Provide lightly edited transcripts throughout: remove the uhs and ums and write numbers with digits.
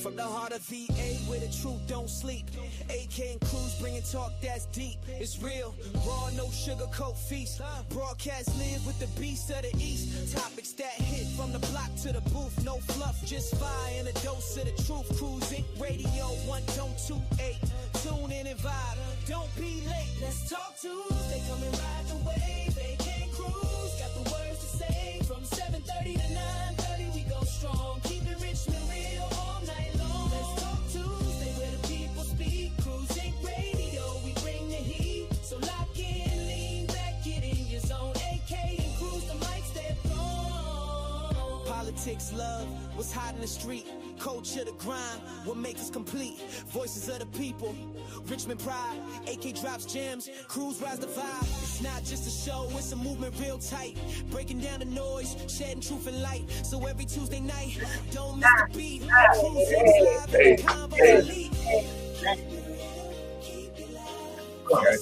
From the heart of VA where the truth don't sleep. AK and Cruz bringing talk that's deep. It's real, raw, no sugarcoat feast. Broadcast live with the beast of the east. Topics that hit from the block to the booth. No fluff, just fire and a dose of the truth. Cruising radio 128. Tune in and vibe. Don't be late. Let's talk Tuesday. Come and ride the wave. AK and Cruz got the words to say. From 7:30 to 9:30 we go strong. Keep it Richmond real all night long. Let's talk Tuesday where the people speak. Cruising radio, we bring the heat. So lock in, lean back, get in your zone. AK and Cruz, the mic step on. Politics, love, what's hot in the street. Culture, the grind, what makes us complete. Voices of the people, Richmond pride. AK drops gems, Cruz rise the vibe. It's not just a show, it's a movement real tight. Breaking down the noise, shedding truth and light. So every Tuesday night, don't miss the beat. Cruz live in the combo elite.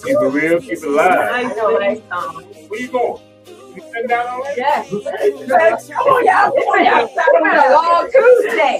Keep it real, keep it live. I know what I saw. Where you going? You sitting down already? Yeah. Come on, y'all. Come on, y'all. Talking about a long Tuesday.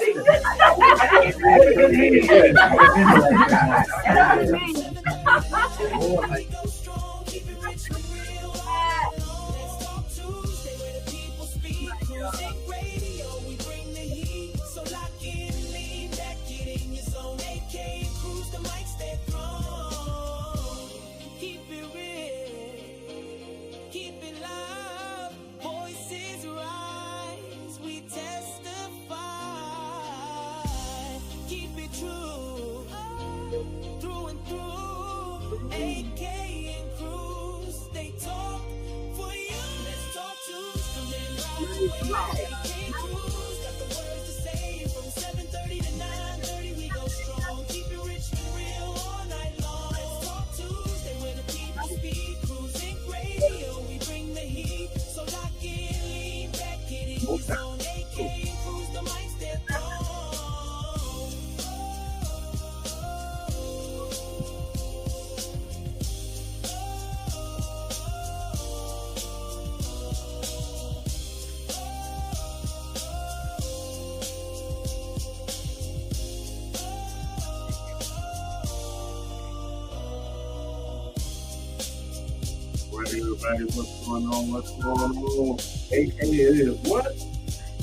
Everybody, what's going on? What's going on? AK is what?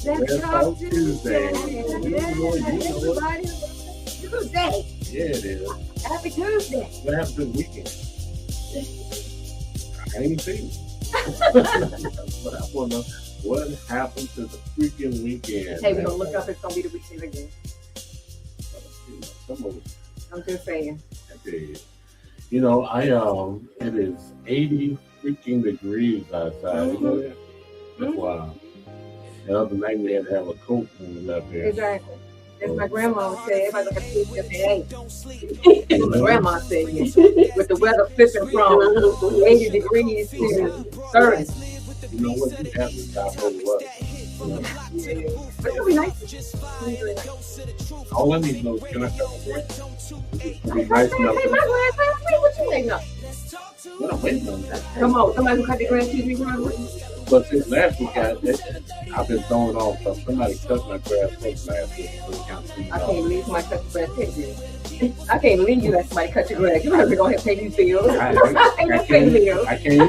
Let's talk Tuesday. Everybody, Tuesday. Yeah, it is. Happy Tuesday. What happened to the weekend? I ain't seen it. But I want to know what happened to the freaking weekend. Hey, we're going to look up. It's going to be the weekend again. Come on. I'm just saying. Okay. You know, it is 80 freaking degrees outside. You know that? That's wild. The other night we had to have a coat when we left here. Exactly. As my grandma would say, everybody look at the my grandma said, with the weather flipping from 80 degrees to 30. You know what? You have to stop over what? Yeah. But it'll be nice. All I need to know is, can I have a break? It'll be nice enough. Hey, my glass last week, what you think of? What I'm waiting on that. Come on, somebody who cut the grass TV run with me. But since last week, I've been throwing off stuff. Somebody cut my grass last week. So I can't believe somebody cut your grass. I can't believe you let somebody cut your grass. You might be going to pay these bills. I can't either.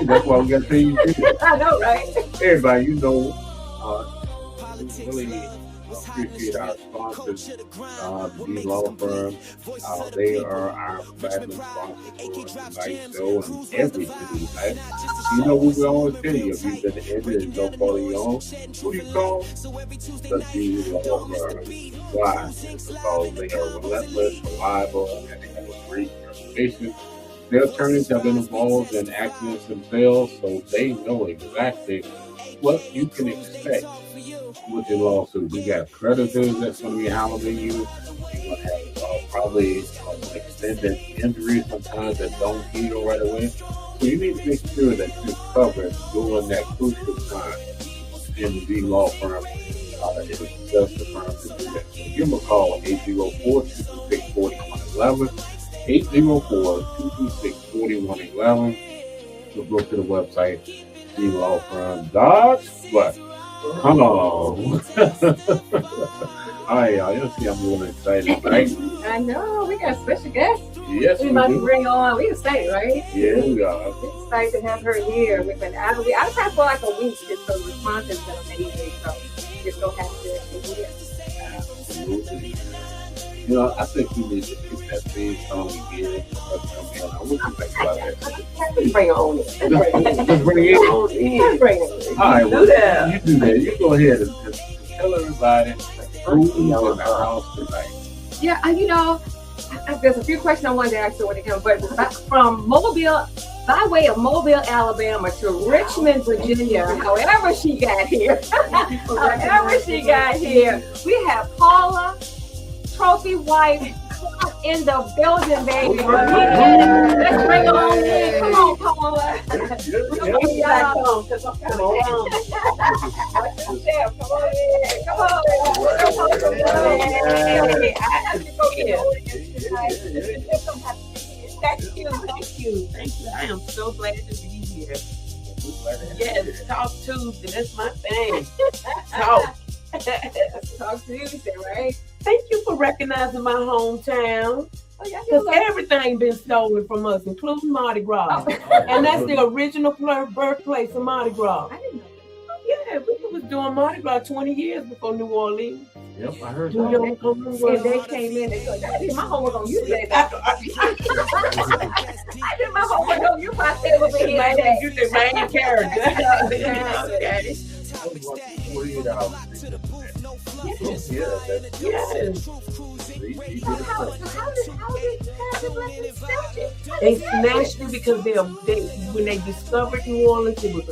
That's why we got to pay you bills. I know, right? Everybody, you know, really appreciate our sponsors, the law firm. They are our platinum sponsors for tonight's show and every single night. You know what we always tell you, if you've been ended and don't follow your own, who you call? The law firm. Why? Because they are relentless, reliable, and they have a great reputation. Their attorneys have been involved in accidents themselves, so they know exactly what you can expect with your lawsuit. You got creditors that's going to be hounding you. You're going to have probably extended injuries sometimes that don't heal right away. So you need to make sure that you're covered during that crucial time. In the law firm, it is just the firm to do that. So give them a call, 804-226-4111. 804-226-4111. So go to the website, thelawfirm.what? Oh. All right, y'all. You'll see I'm really excited, right? I know, we got a special guest. Yes, We we about to do. bring on, we excited, right? Yeah, we are. We're excited to have her here. We've been out of town for like a week, just so the response has been amazing. So we're so happy to be here. Absolutely. You know, I think we need to pick that theme song again. What do you think about that? Let's bring her on in. Let's bring her in. Let's bring it on in. Let's bring her in. All right, well, Do that. you do that. You go ahead and tell everybody who's in the house tonight. Yeah, you know, there's a few questions I wanted to ask you when it comes, but from Mobile, by way of Mobile, Alabama to Richmond, Virginia, however she got here, we have Paula Trophy-Wife Clarke in the building, baby. Let's bring her on in. Come on, Paula. Come Thank you. I am so glad to be here. Yes, Talk Tuesday, that's my thing. Talk. Talk Tuesday, right? Thank you for recognizing my hometown. Because everything been stolen from us, including Mardi Gras. And that's the original birthplace of Mardi Gras. I didn't know. Yeah, we was doing Mardi Gras 20 years before New Orleans. Yep, I heard New that. York, And they came in and said, I did my homework on you today. I did my homework on you myself over here. You the main character. Yes. They snatched it because when they discovered New Orleans, it was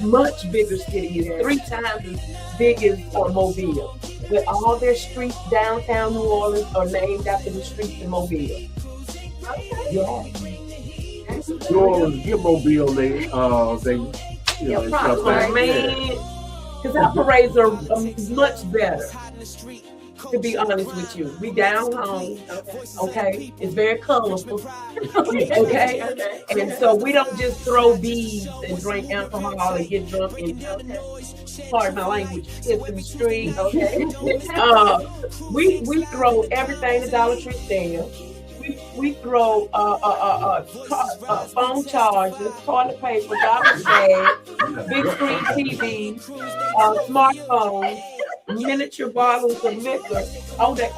a much bigger city. It's 3 times as big as Mobile. With all their streets downtown New Orleans are named after the streets in Mobile. Yeah. New Orleans, your Mobile, they you know, stuff like Man, because our parades are much better. To be honest with you, we down home, okay? It's very colorful, okay? And so we don't just throw beads and drink alcohol and get drunk and, pardon my language, piss in the street, okay? We throw everything the Dollar Tree sells. We throw phone chargers, toilet paper, garbage bags, big screen TVs, smartphones, miniature bottles of liquor. Oh yeah.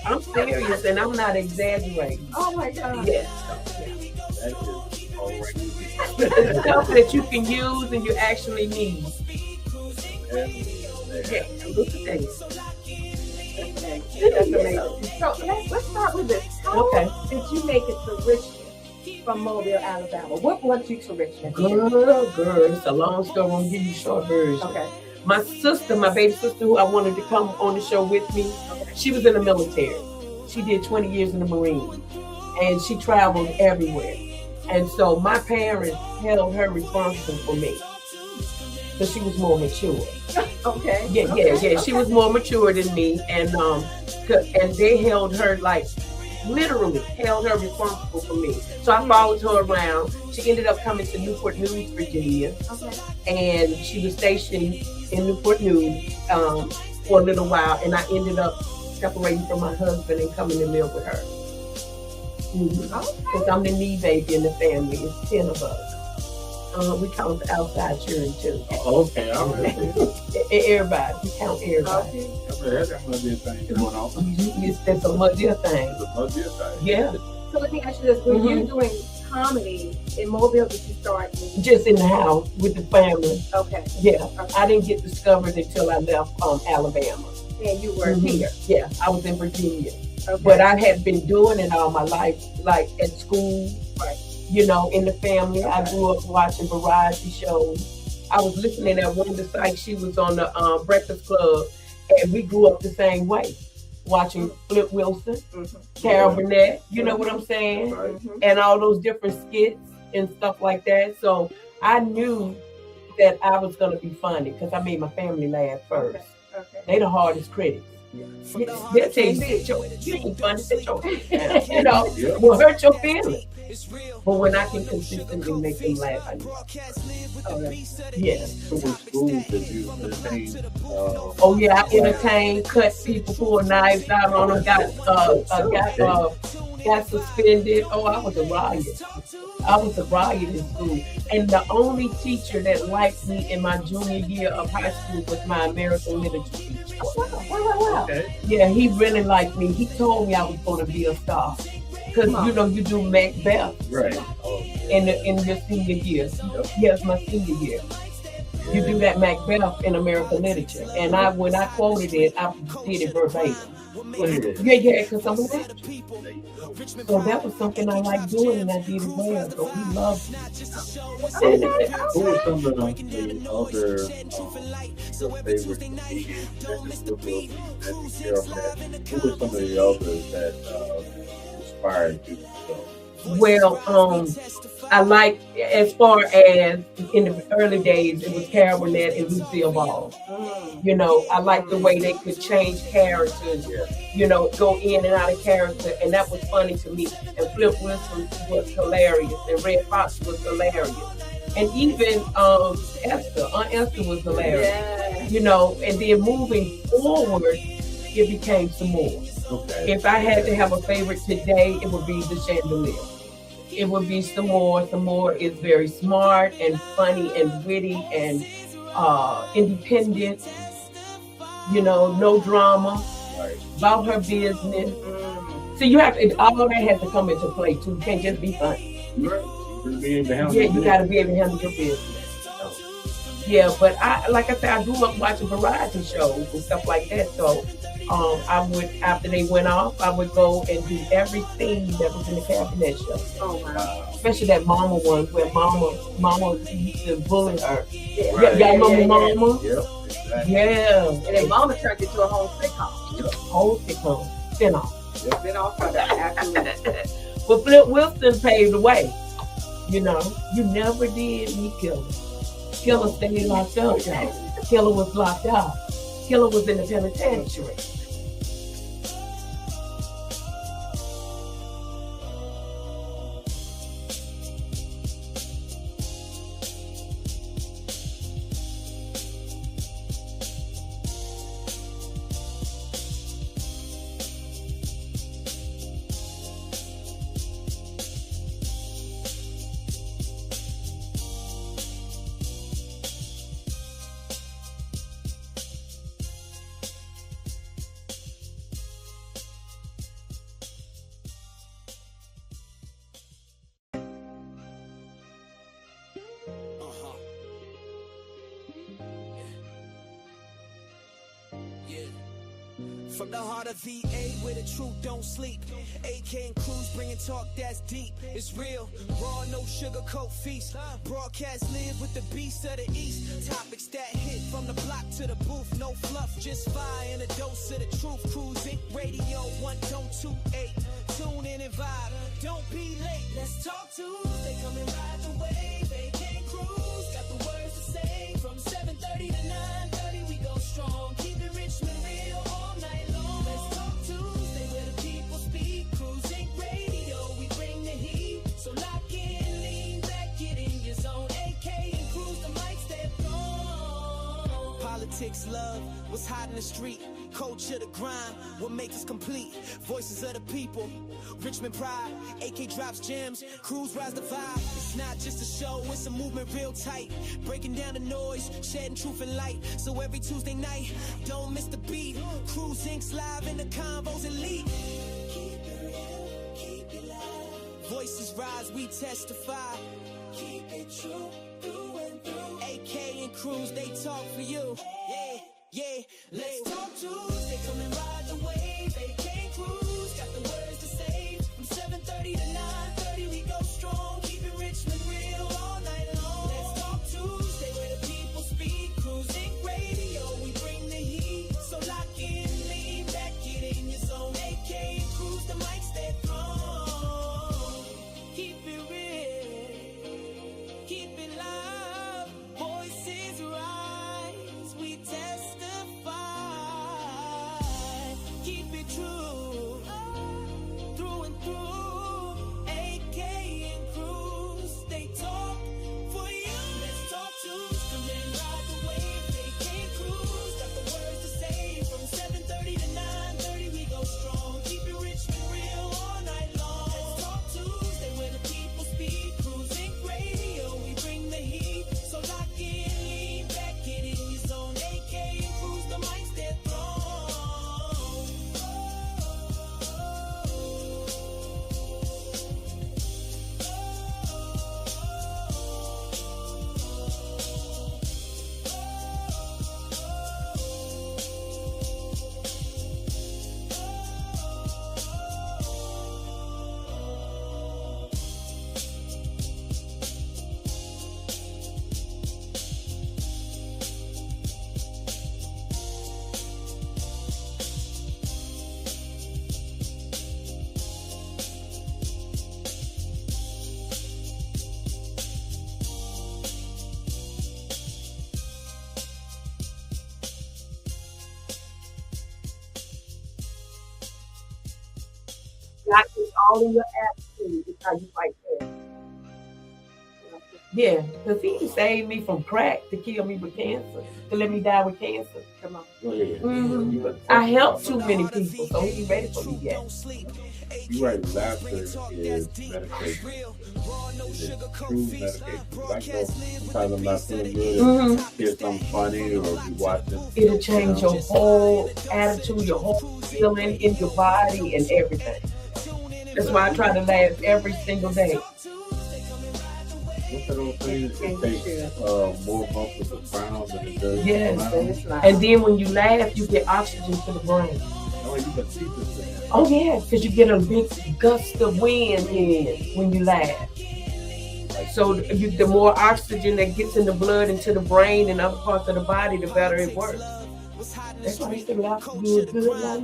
I'm serious and I'm not exaggerating. Oh my God. Yes. that. It's stuff that you can use and you actually need. Yeah, look at that. That's amazing. So let's start with this. How did you make it to Richmond from Mobile, Alabama? What brought you to Richmond? Girl, it's a long story. I'm gonna give you a short version. Okay. My sister, my baby sister, who I wanted to come on the show with me, she was in the military. She did 20 years in the Marines, and she traveled everywhere. And so my parents held her responsible for me, because she was more mature. Okay. Yeah. She was more mature than me, and they held her literally held her responsible for me. So I followed her around. She ended up coming to Newport News, Virginia, and she was stationed in Newport News for a little while, and I ended up separating from my husband and coming to live with her. Because I'm the knee baby in the family. It's 10 of us. We count the outside children too. Okay, all right. Everybody, we count everybody. That must be a thing going on. It's a muddier thing. It's a must be a thing. Yeah. So let me ask you this: when you're doing comedy in Mobile, did you start? Just in the house with the family. Okay. Yeah. I didn't get discovered until I left Alabama. And you were here. Yeah, I was in Virginia. Okay. But I had been doing it all my life, like at school, you know, in the family. I grew up watching variety shows. I was listening at Wanda Sykes. She was on the Breakfast Club, and we grew up the same way, watching Flip Wilson, Carol Burnett, you know what I'm saying? And all those different skits and stuff like that. So I knew that I was going to be funny because I made my family laugh first. Okay. They the hardest critics. They'll tell you, you ain't funny, sit your you know, will hurt your feelings. But when I can consistently make them laugh, I know. Yeah. So in school, did you entertain? Oh yeah, I entertained, cut people, pull knives out on them, got suspended. Oh, I was a riot. I was a riot in school. And the only teacher that liked me in my junior year of high school was my American literature teacher. Wow. Okay. Yeah, he really liked me. He told me I was going to be a star. Because, you know, you do Macbeth Right. in your senior year. Yes, my senior year. You do that Macbeth in American literature. And when I quoted it, I did it verbatim. Yeah, because I'm an actor. So that was something I liked doing, and I did it well. So he loved me. Who were some of the other your favorite comedians that who were some of the others that inspired you? Well, I like, as far as in the early days, it was Carol Burnett and Lucille Ball. You know, I like the way they could change characters, you know, go in and out of character, and that was funny to me. And Flip Wilson was hilarious, and Red Fox was hilarious. And even Esther, Aunt Esther was hilarious. Yeah. You know, and then moving forward, it became some more. Okay. If I had to have a favorite today, it would be The Chandelier. It would be some more. Some more is very smart and funny and witty and independent. You know, no drama, about her business. So you have to, all that has to come into play too. You can't just be funny. Yeah, you got to be able to handle your business. Yeah, but like I said, I grew up watching variety shows and stuff like that. So I would, after they went off, I would go and do everything that was in the cabinet show. Oh wow. Especially that Mama one where Mama used to bully her. Yeah. Y'all remember Mama? Yep. Exactly. Yeah. And then Mama turned it to a whole sitcom. Whole sitcom. Spin-off. Spin-off from that. Absolutely. But Flip Wilson paved the way. You know, you never did meet Killer. Killer stayed locked up, y'all. Killer was locked up. Killer was in the penitentiary. From the heart of VA where the truth don't sleep. AK and Cruz bringing talk that's deep. It's real, raw, no sugarcoat feast. Broadcast live with the beast of the east. Topics that hit from the block to the booth. No fluff, just fire and a dose of the truth. Cruising, radio 1.28. Tune in and vibe, don't be late. Let's talk Tuesday, come and ride the wave. AK and Cruz got the words to say. From 7:30 to 9:30 we go strong. Keep it Richmond real all night long. Let's talk Tuesday where the people speak. Cruising radio, we bring the heat. So lock in, lean back, get in your zone. AK and Cruz, the mic step on. Politics, love, what's hot in the street. Culture, the grind, what makes us complete. Voices of the people, Richmond pride. AK drops gems, Cruz rise the vibe. It's not just a show, it's a movement real tight. Breaking down the noise, shedding truth and light. So every Tuesday night, don't miss the beat. Cruz Inc.'s live in the convos elite. Keep it real, keep it live. Voices rise, we testify. Keep it true, through and through. AK and Cruz, they talk for you. Yeah, let's talk Tuesday, come and ride the wave. AK and Cruz got the words to say. From 7:30 to 9:30 we go strong. Keep it Richmond real all night long. Let's talk Tuesday where the people speak. Cruising radio, we bring the heat. So lock in, lean back, get in your zone. AK and Cruz, the mic stay strong. Keep it real, keep it live. Voices rise, we testify. not just all in your attitude. It's how you fight that. Yeah, because he saved me from crack to kill me with cancer, to let me die with cancer. Come on. Go ahead. Mm-hmm. I helped too many people, so he ain't ready for me yet. You're right, laughter is medication. It is true medication. Like sometimes I'm not feeling good, hear something funny or be watching. It'll change your whole attitude, your whole feeling in your body and everything. That's why I try to laugh every single day. What's that old thing? It takes more bumps to the crown than it does. Yes, and then when you laugh, you get oxygen to the brain. Oh, you can see this thing. Oh yeah, because you get a big gust of wind in when you laugh. So the more oxygen that gets in the blood into the brain and other parts of the body, the better it works. That's why you can laugh good like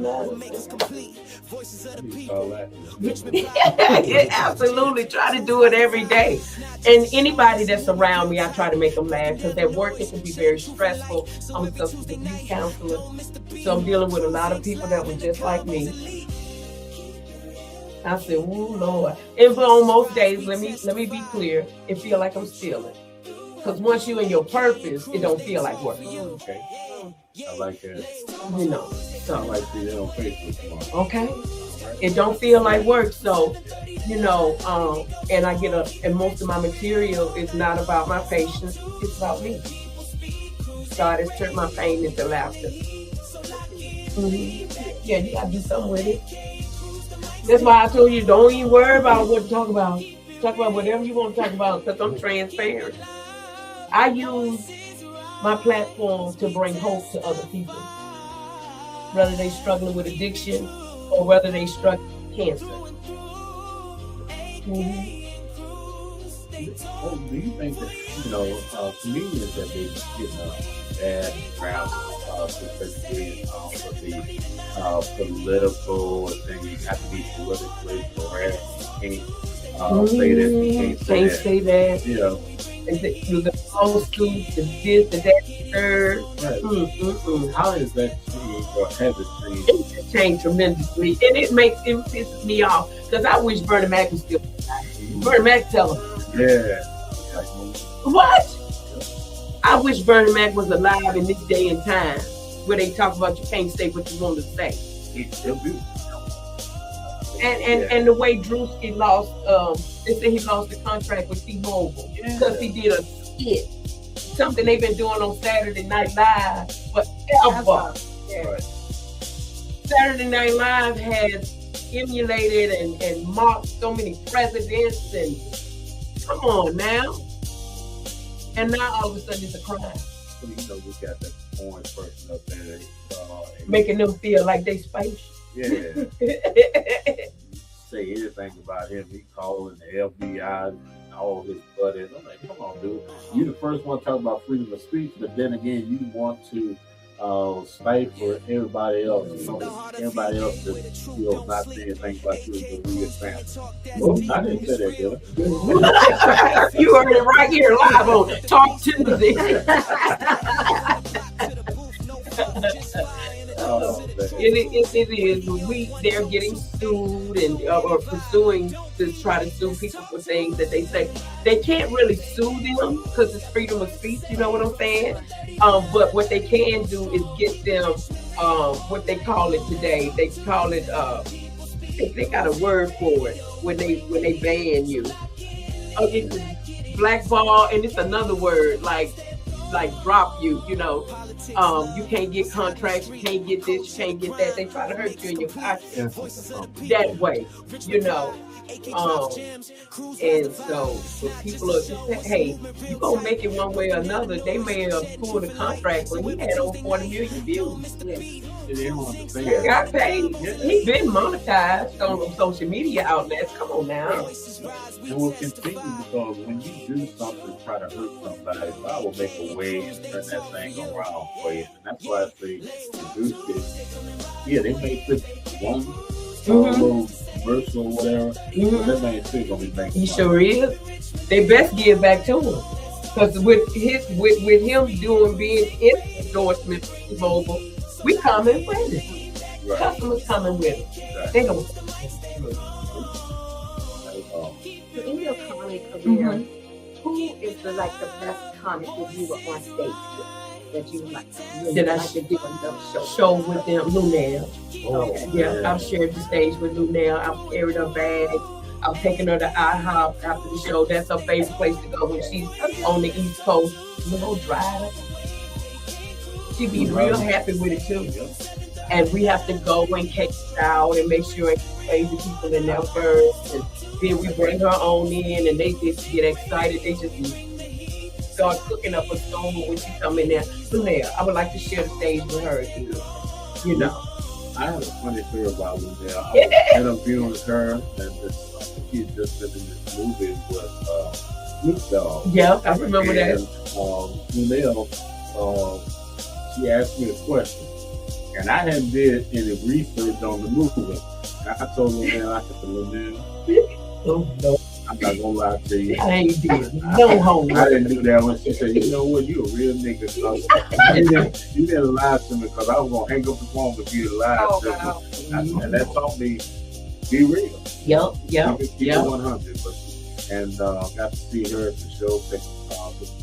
that. Yeah, absolutely. Try to do it every day. And anybody that's around me, I try to make them laugh because at work it can be very stressful. I'm a substance abuse counselor, so I'm dealing with a lot of people that were just like me. I said, "Ooh, Lord!" And on most days, let me be clear, it feel like I'm stealing. Because once you're in your purpose, it don't feel like work. Okay. I like that. You know, so I like to see that on Facebook tomorrow. Okay. It don't feel like work, so you know, and and most of my material is not about my patients, it's about me. God has turned my pain into laughter. Mm-hmm. Yeah, you gotta do something with it. That's why I told you, don't even worry about what to talk about. Talk about whatever you want to talk about, because I'm transparent. I use my platform to bring hope to other people, whether they struggling with addiction or whether they struggle with cancer. Mm-hmm. Well, do you think that, comedians that they, bad crowd specifically for the political thing, you have to be politically correct. You can't say that. You can't say that. You know. The lawsuits, the this, the that, the third. Right. How is that changed, or has it changed? It's changed tremendously, and it pisses me off because I wish Bernie Mac was still alive. Bernie Mac tell him. Yeah. What? I wish Bernie Mac was alive in this day and time where they talk about you can't say what you want to say. He still do. And the way Drewski lost, they say he lost the contract with T-Mobile because he did a skit, something they've been doing on Saturday Night Live forever. Right. Saturday Night Live has emulated and mocked so many presidents, and come on now. And now all of a sudden it's a crime. Well, we got that orange person up there. Making them feel like they special. Yeah. Say anything about him, he calling the FBI and all his buddies. I'm like, come on, dude. You the first one talking about freedom of speech, but then again, you want to stifle everybody else. Everybody else that not saying things about you and the weird family. Well, I didn't say that, did I? You heard it right here live on Talk Tuesday. It is. They're getting sued and or pursuing to try to sue people for things that they say. They can't really sue them because it's freedom of speech. You know what I'm saying? But what they can do is get them what they call it today. They call it they got a word for it when they ban you. It's blackball, and it's another word like drop you, you can't get contracts, you can't get this, you can't get that. They try to hurt you in your pocket that way, and so if people are just saying, hey, you gonna make it one way or another, they may have pulled a contract when he had over 40 million views. He got paid. He been monetized on social media outlets. Come on now. And will continue, because when you do something to try to hurt somebody, God will make a way and turn that thing around for you. And that's why I say produce it. Yeah, they may put one little verse or whatever, but that man still gonna be making. He sure is. They best give back to him. Because with him being in endorsement for T-Mobile, we coming with it. Right. Customers coming with it. Right. They don't. your comedy career, who is the best comic that you were on stage with that you would like to Did I like to do another show with them? Lunel. Okay. Yeah, I've shared the stage with Lunel. I've carried her bag. I've taken her to IHOP after the show. That's her favorite place to go when she's on the East Coast. Drive. She be real happy with it too. And we have to go and catch it out and make sure it's crazy people in there first. And then we bring her on in and they just get excited. They just start cooking up a storm when she come in there. Lunel, I would like to share the stage with her again. You know. I have a funny story about Lunel. I had a view on her, and she had just been in this movie with Snoop Dogg. Yeah, I remember that. Lunel, she asked me a question, and I hadn't did any research on the movie. I told Lunel, I said, Lunel, oh, no. I'm not gonna lie to you. I ain't did no homework. I didn't do that when she said, you know what, you a real nigga. You didn't lie to me because I was gonna hang up the phone with you live to me. And that taught me be real. Yep. Keep it 100. And got to see her at the show, take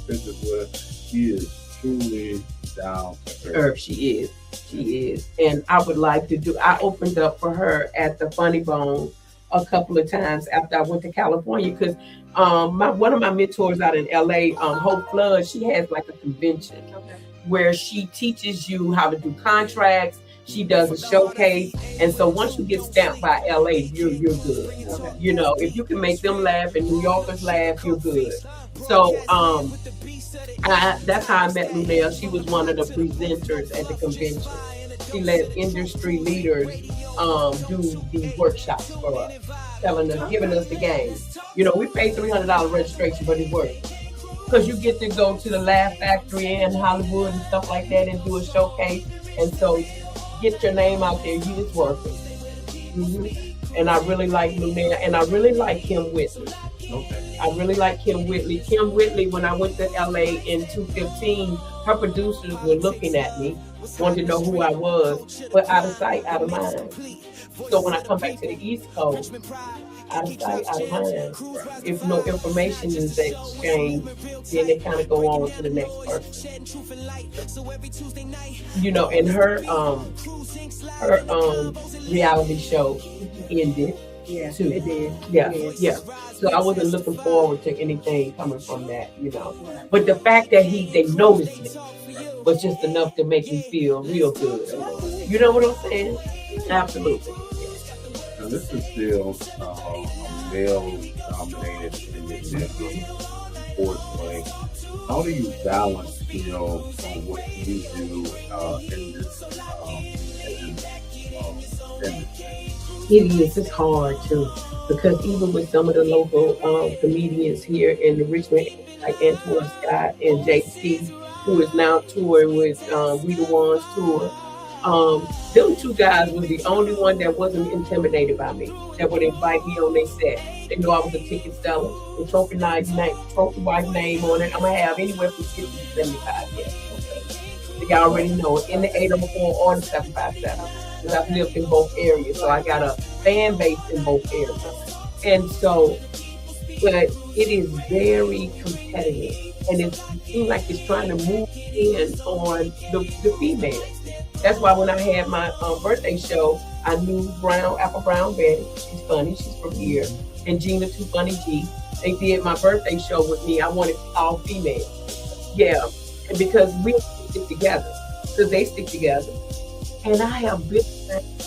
pictures with her. She is truly down to earth. She is. And I would like to I opened up for her at the Funny Bone a couple of times after I went to California because one of my mentors out in LA, Hope Flood, she has like a convention where she teaches you how to do contracts. She does a showcase, and so once you get stamped by LA, you're good. You know, if you can make them laugh and New Yorkers laugh, you're good. So that's how I met Lunel. She was one of the presenters at the convention. She let industry leaders do the workshops for us, giving us the game. You know, we paid $300 registration, but it worked. Because you get to go to the Laugh Factory in Hollywood and stuff like that and do a showcase. And so get your name out there, it's working. And I really like Lunel, and I really like Kim Whitley. Okay. I really like Kim Whitley. Kim Whitley, when I went to LA in 2015, her producers were looking at me, wanted to know who I was, but out of sight, out of mind. So when I come back to the East Coast, out of sight, out of mind. If no information is exchanged, then they kind of go on to the next person. You know, and her reality show ended. Yeah, too. it did. Yeah. So I wasn't looking forward to anything coming from that, you know. But the fact that they noticed me was just enough to make me feel real good. You know what I'm saying? Absolutely. Now this is still a male-dominated sports play. How do you balance, on what you do in this industry? It's hard too, because even with some of the local comedians here in the Richmond, like Angela Scott and JC, who is now touring with We the Ones tour, them two guys was the only one that wasn't intimidated by me, that would invite me on their set. They know I was a ticket seller. The trophy wife name on it, I'm gonna have anywhere from 50 to 75 years. So y'all already know it, in the 804 or the 757. I've lived in both areas, so I got a fan base in both areas. And so, but it is very competitive, and it seems like it's trying to move in on the females. That's why when I had my birthday show, I knew Apple Brown Betty, she's funny, she's from here, and Gina Too Funny G. They did my birthday show with me. I wanted all females. Yeah, and because we stick together, because they stick together. And I have been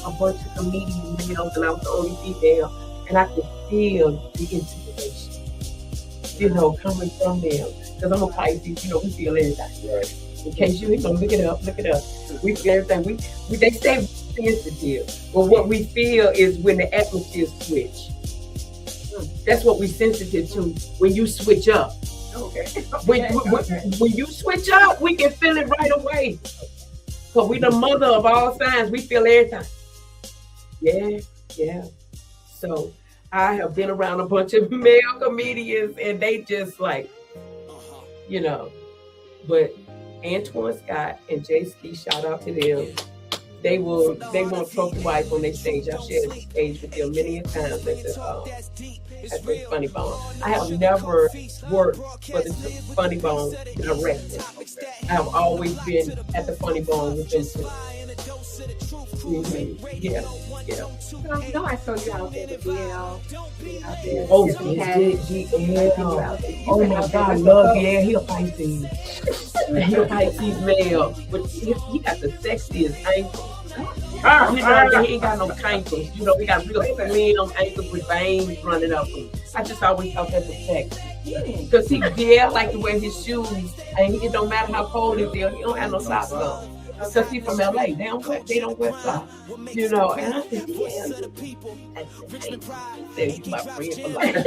a bunch of comedian males, and I was the only female, and I could feel the inspiration, coming from them. Because I'm a Pisces, we feel everything. Right. In case you ain't gonna look it up. We feel everything. They say sensitive, but what we feel is when the atmosphere switch. That's what we're sensitive to. When you switch up. Okay. When you switch up, we can feel it right away. Because we the mother of all signs. We feel everything. Yeah. So I have been around a bunch of male comedians, and they just like, but Antoine Scott and JC, shout out to them. they want Trophy Wife on their stage. I've shared the stage with them many a times at the Funny Bone. I have never worked for the Funny Bone directly. I have always been at the Funny Bone with them too. Yeah. No, I saw you out there with DL. Oh, GL. Oh my God, I love DL. He'll fight these. He'll fight these male. But he got the sexiest ankles. He ain't got no ankles. You know, he got real slim ankles with veins running up him. I just always thought that was sexy. Because DL like to wear his shoes, and it don't matter how cold it is, he don't have no socks on. Because he's from LA, they don't wear socks, you know. And I said, he's my friend for life.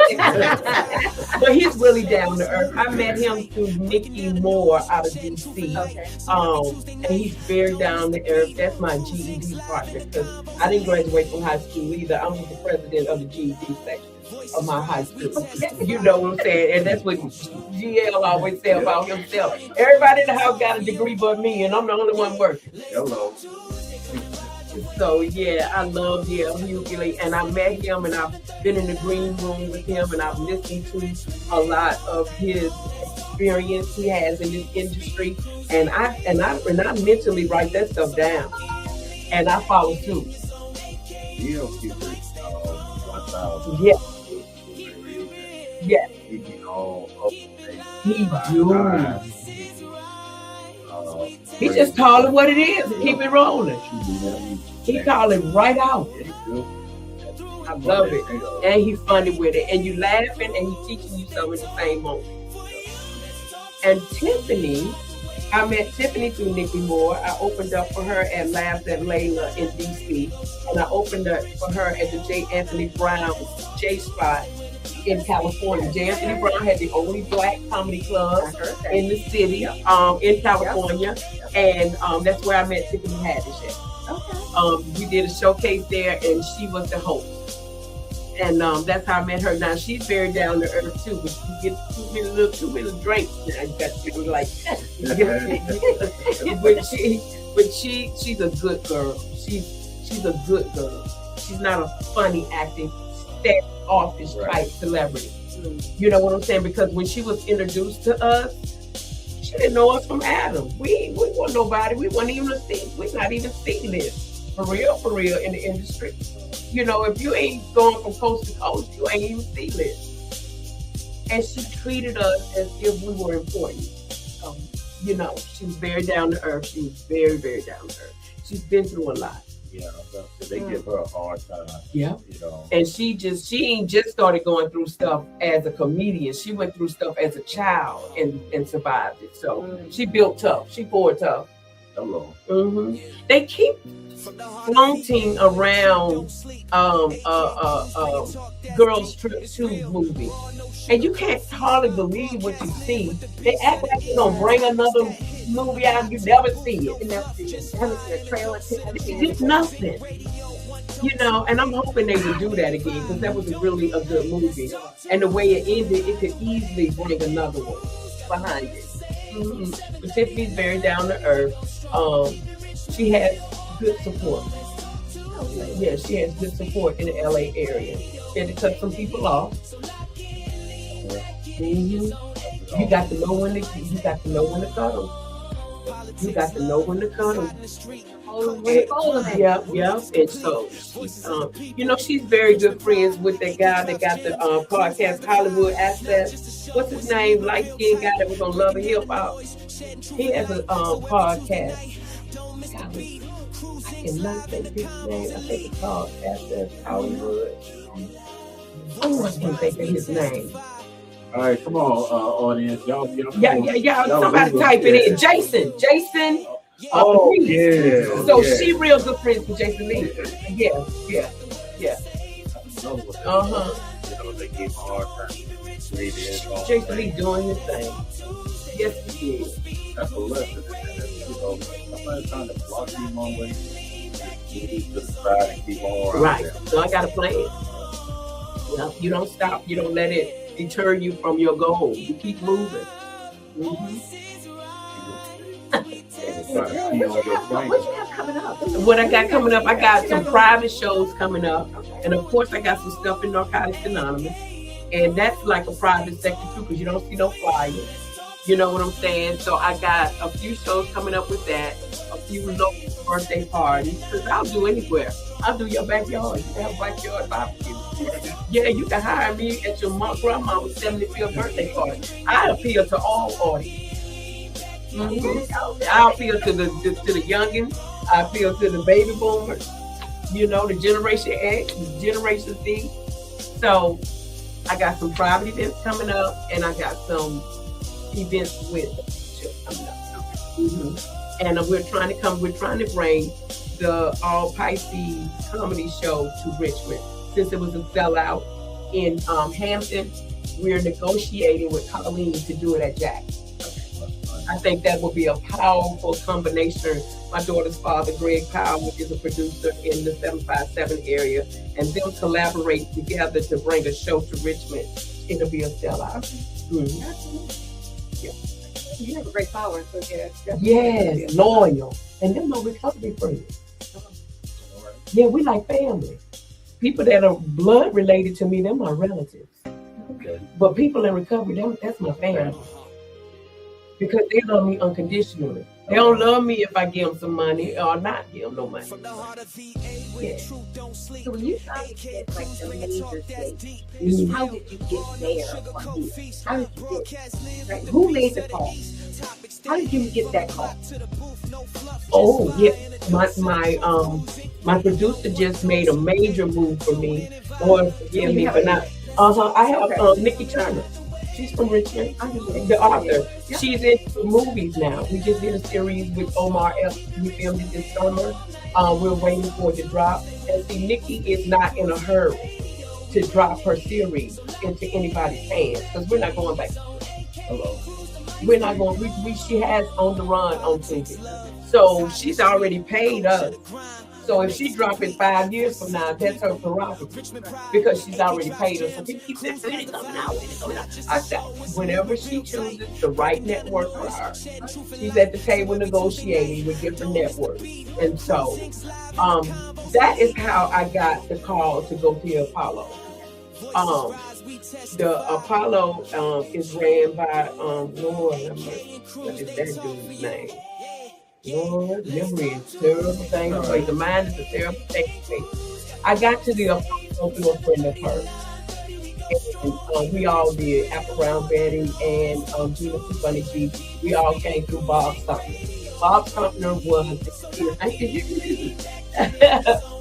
But he's really down to earth. I met him through Nikki Moore out of DC. And he's very down to earth. That's my GED partner, because I didn't graduate from high school either. I'm the president of the GED section of my high school. You know what I'm saying? And that's what GL always say about himself. Everybody in the house got a degree but me, and I'm the only one working. Hello. So yeah, I love Hughley, and I met him, and I've been in the green room with him, and I've listened to a lot of his experience he has in this industry, and I mentally write that stuff down, and I follow suit. Yeah. 1,000. Yeah. Yeah. He be all up to date. He do. He just call it what it is and keep it rolling. He call it right out. I love it. And he's funny with it. And you laughing and he's teaching you something in the same moment. And Tiffany, I met Tiffany through Nikki Moore. I opened up for her at Laughs at Layla in DC. And I opened up for her at the J. Anthony Brown J Spot in California. J. Anthony Brown had the only black comedy club in the city, in California. And that's where I met Tiffany Haddish at. We did a showcase there, and she was the host. And that's how I met her. Now she's very down to earth too, but you get too many drinks. Now you got to be like, but she's a good girl. She's a good girl. She's not a funny acting, office type celebrity. You know what I'm saying? Because when she was introduced to us, she didn't know us from Adam. We weren't nobody. We weren't even we're not even C-list. For real in the industry. You know, if you ain't going from coast to coast, you ain't even C-list. And she treated us as if we were important. You know, she was very down to earth. She was very, very down to earth. She's been through a lot. Yeah, they give her a hard time. Yeah. You know. And she ain't just started going through stuff as a comedian. She went through stuff as a child and survived it. So she built tough. She poured tough. Hello. They keep flaunting around Girls Trip 2 movie. And you can't hardly believe what you see. They act like they're gonna bring another movie out, you never see it. It's nothing. You know, and I'm hoping they would do that again, because that was really a good movie. And the way it ended, it could easily bring another one behind it. But Tiffany's very down to earth. She has good support. Yeah, she has good support in the LA area. She had to cut some people off. You got to know when to cut them. You got to know when to cut them. Yeah. And so, you know, she's very good friends with that guy that got the podcast Hollywood Access. What's his name? Light-skinned guy that was on Love and Hip Hop. He has a podcast. I cannot think of his name. I think it's called Access Hollywood. Oh, I can't think of his name. All right, come on, audience. Y'all. Yeah. Somebody type it in. Jason. Oh, yeah. So she real good friends with Jason Lee. Yeah. You know, they give hard time. Jason Lee doing his thing. Yes, he is. That's a lesson. You know, somebody's trying to block you one way. You need to try and keep on right. So I got a plan. You don't stop. You don't let it deter you from your goal. You keep moving. try to see on your What thing. you have coming up? What I got coming up, I got some private shows coming up. And of course, I got some stuff in Narcotics Anonymous. And that's like a private sector too, because you don't see no flyers. You know what I'm saying? So I got a few shows coming up with that, a few local birthday parties, because I'll do anywhere. I'll do your backyard. You can have a backyard barbecue. Yeah, you can hire me at your grandma's 75th birthday party. I appeal to all audiences. I appeal to the youngins. I appeal to the baby boomers. You know, the Generation X, the Generation Z. So I got some private events coming up, and I got some events with coming up. And we're trying to bring the All Pisces comedy show to Richmond. Since it was a sellout in Hampton, we're negotiating with Colleen to do it at Jack. I think that will be a powerful combination. My daughter's father, Greg Powell, is a producer in the 757 area, and they'll collaborate together to bring a show to Richmond. It'll be a sellout. Yeah. You have a great power, so Yes, loyal. And they're my recovery friends. Yeah, we like family. People that are blood related to me, they're my relatives. Okay. But people in recovery, that's my family. Because they love me unconditionally. They don't love me if I give them some money or not give them no money. Yeah. So when you started to get like the major stage, how did you get there on here? How did you get, right? Who made the call? How did you get that call? Oh yeah, my producer just made a major move for me. Lord forgive me, but not. I have Nikki Turner. She's from Richmond, the author. She's in movies now. We just did a series with Omar F. We filmed it this summer. We're waiting for it to drop. And see, Nikki is not in a hurry to drop her series into anybody's hands because we're not going back. We're not going. She has On the Run on TV, so she's already paid us. So if she drop it 5 years from now, that's her prerogative because she's already paid us. So people keep saying, when it's coming out, when it's coming out. I said, whenever she chooses the right network for her, she's at the table negotiating with different networks. And so that is how I got the call to go to Apollo. The Apollo is ran by, Lord, what is that dude's name? Lord, memory is terrible thing. Like the mind is a terrible thing. I got to the Apollo through a friend of hers. And we all did. Apple Brown Betty and Gina Funny G. We all came through Bob Sumner. Bob Sumner was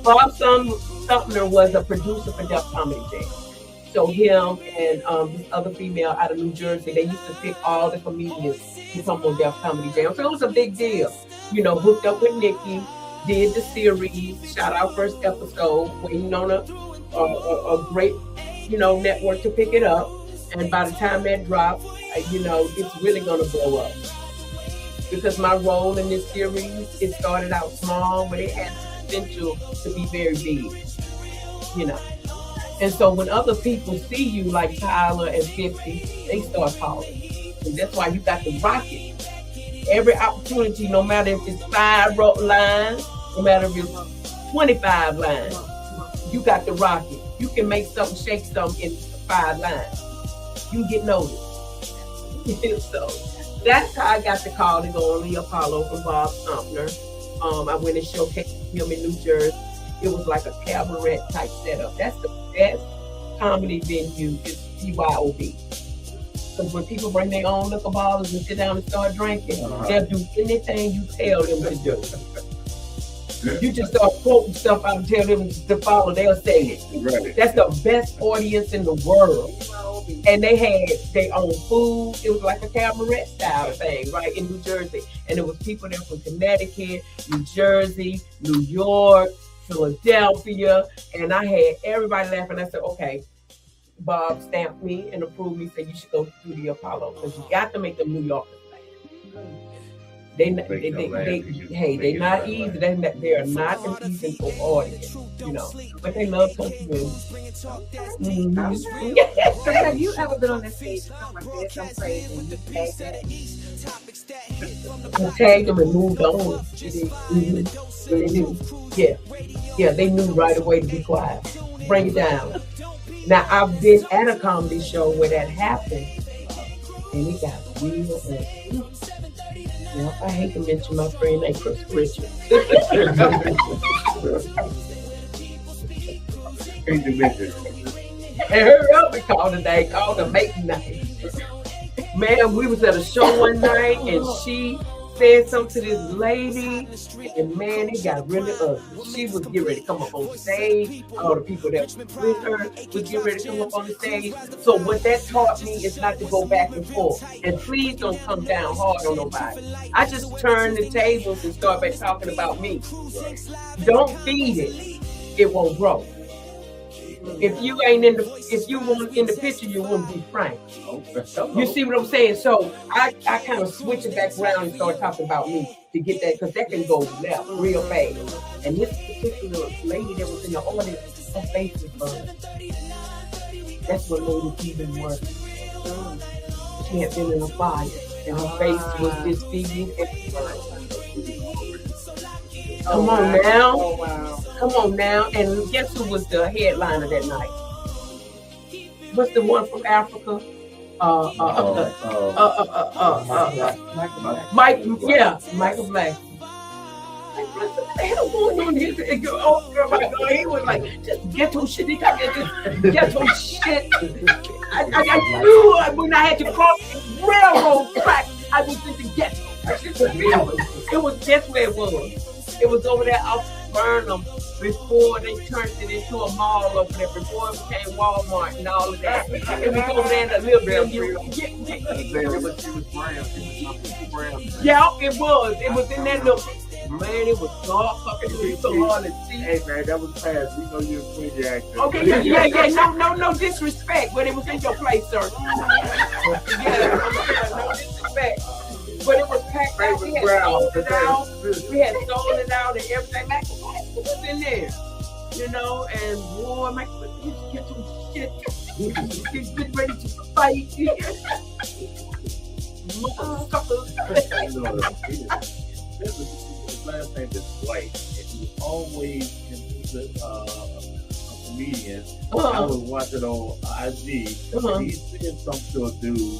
Bob Sumner was a producer for Def Comedy Jam. So him and this other female out of New Jersey, they used to pick all the comedians to come on Def Comedy Jam. So it was a big deal. You know, hooked up with Nikki, did the series, shot our first episode, waiting on a great, network to pick it up. And by the time that dropped, it's really going to blow up. Because my role in this series, it started out small, but it has the potential to be very big, And so when other people see you like Tyler and 50, they start calling. And that's why you got to rock it. Every opportunity, no matter if it's 5 lines, no matter if it's 25 lines, you got to rock it. You can make something, shake something in 5 lines. You get noticed. So that's how I got the call to go on the Apollo from Bob Sumner. I went and showcased him in New Jersey. It was like a cabaret type setup. That's the best comedy venue is BYOB. Because when people bring their own liquor bottles and sit down and start drinking, they'll do anything you tell them to do. You just start quoting stuff out and tell them to follow, they'll say it. Right. That's the best audience in the world. And they had their own food. It was like a cabaret style thing, right, in New Jersey. And it was people there from Connecticut, New Jersey, New York, Philadelphia, and I had everybody laughing. I said, okay, Bob stamped me and approved me, said you should go to the Apollo because you got to make them New Yorkers laugh. They're not easy. They are not an easy audience, but they love country music. So have you ever been on that stage? I'm crazy. And you I tagged them and moved on. They knew. Yeah, they knew right away to be quiet. Bring it down. Now, I've been at a comedy show where that happened, and it got real ugly. Now, I hate to mention my friend named Chris Richard. And hurry up and call today, call the make night. Man, we was at a show one night and she said something to this lady, and man, it got really ugly. She was getting ready to come up on the stage. All the people that was with her was getting ready to come up on the stage. So what that taught me is not to go back and forth. And please don't come down hard on nobody. I just turned the tables and start back talking about me. Don't feed it. It won't grow. If you weren't in the picture, you wouldn't be frank. You see what I'm saying? So I kind of switch it back around and start talking about me to get that, because that can go left real fast. And this particular lady that was in the audience, her face was burned. That's what made it even worse. She had been in a fire, and her face was disfigured and burned. Come on now. Oh, wow. Come on now. And guess who was the headliner that night? What's the one from Africa? Michael Black. What the hell going on here? Oh my God, he was like, just ghetto shit. He got just ghetto shit. I knew when I had to cross the railroad track, I was in the ghetto. It was just where it was. It was over there off Burnham before they turned it into a mall over there, before it became Walmart and all of that. It was over there in the little building. Yeah, it was. It was in that little. Man, it was dark, fucking, it was so hard to see. Hey man, that was fast. We know you're a Quincy actor. Okay, yeah, no disrespect, but it was in your place, sir. No disrespect. But it was packed out. We had sold it out. We had sold it out and everything. Michael Black was in there, you know. And boy, Michael Black, get some shit. He's getting ready to fight. Motherfuckers. His last name is White, and he always a comedian. I was watching on IG. And he said something to a dude.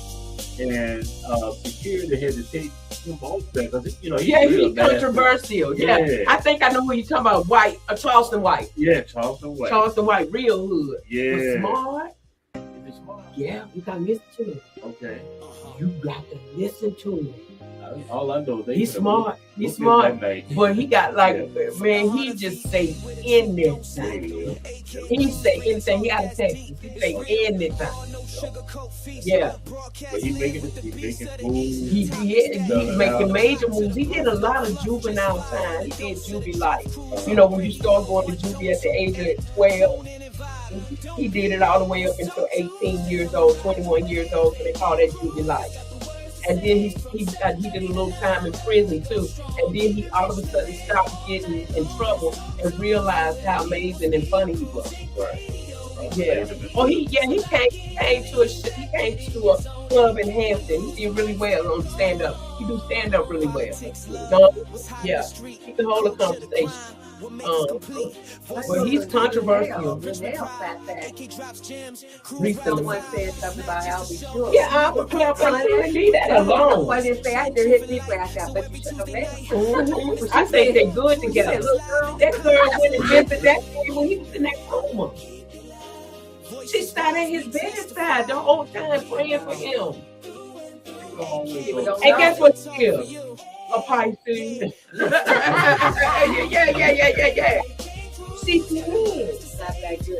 And security had to take him off there because he's controversial. Yeah, I think I know who you're talking about. White, Charleston White. Yeah, Charleston White. Charleston White, real hood. Yeah, but smart. Is it smart? Yeah, you gotta listen to him. Okay, you got to listen to him. All I know is he's smart. He's smart, but he got man. He just say anything. He say anything. He out of Texas. He say anything. Yeah, but he making moves. He's making major moves. He did a lot of juvenile time. He did juvie life. You know, when you start going to juvie at the age of 12, he did it all the way up until 18 years old, 21 years old. So they call that juvie life. And then he did a little time in prison too. And then he all of a sudden stopped getting in trouble and realized how amazing and funny he was. Right. Yeah. Oh, he came to a club in Hampton. He did really well on stand up. He do stand up really well. Yeah. He can hold a conversation. But he's controversial. Someone said something about Albie Shore. Yeah, I would clap and leave that alone. Why did they say I didn't hit me where I said, but you shouldn't have met. I think they're good together. That girl went and visited that boy when he was in that coma. She sat at his bedside the whole time praying for him. And guess what she is? A Pisces. Yeah. She did.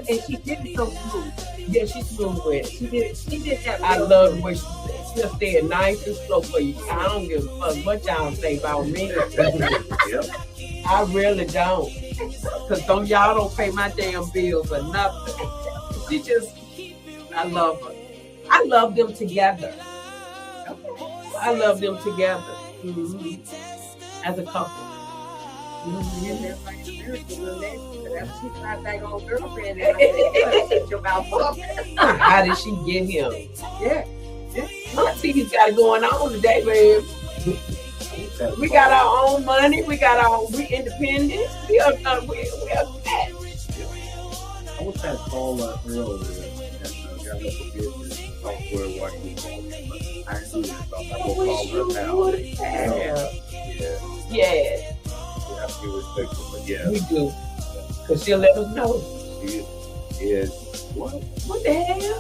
And she did it so smooth. Yeah, she's smooth with it. She did that. I love the way she'll stay nice and slow for you. I don't give a fuck what y'all say about me. I really don't. Because y'all don't pay my damn bills or nothing. I love her. I love them together. Mm-hmm. As a couple. How did she get him? Yeah. Auntie, he's got it going on today, man. We got our own money. We independent. We are fat. I was trying to call her earlier and got up a business software watching I ain't doing stuff. I will call her now. Yeah. We have to be respectful, but yeah. We do. Because she'll let us know. She is what? What the hell?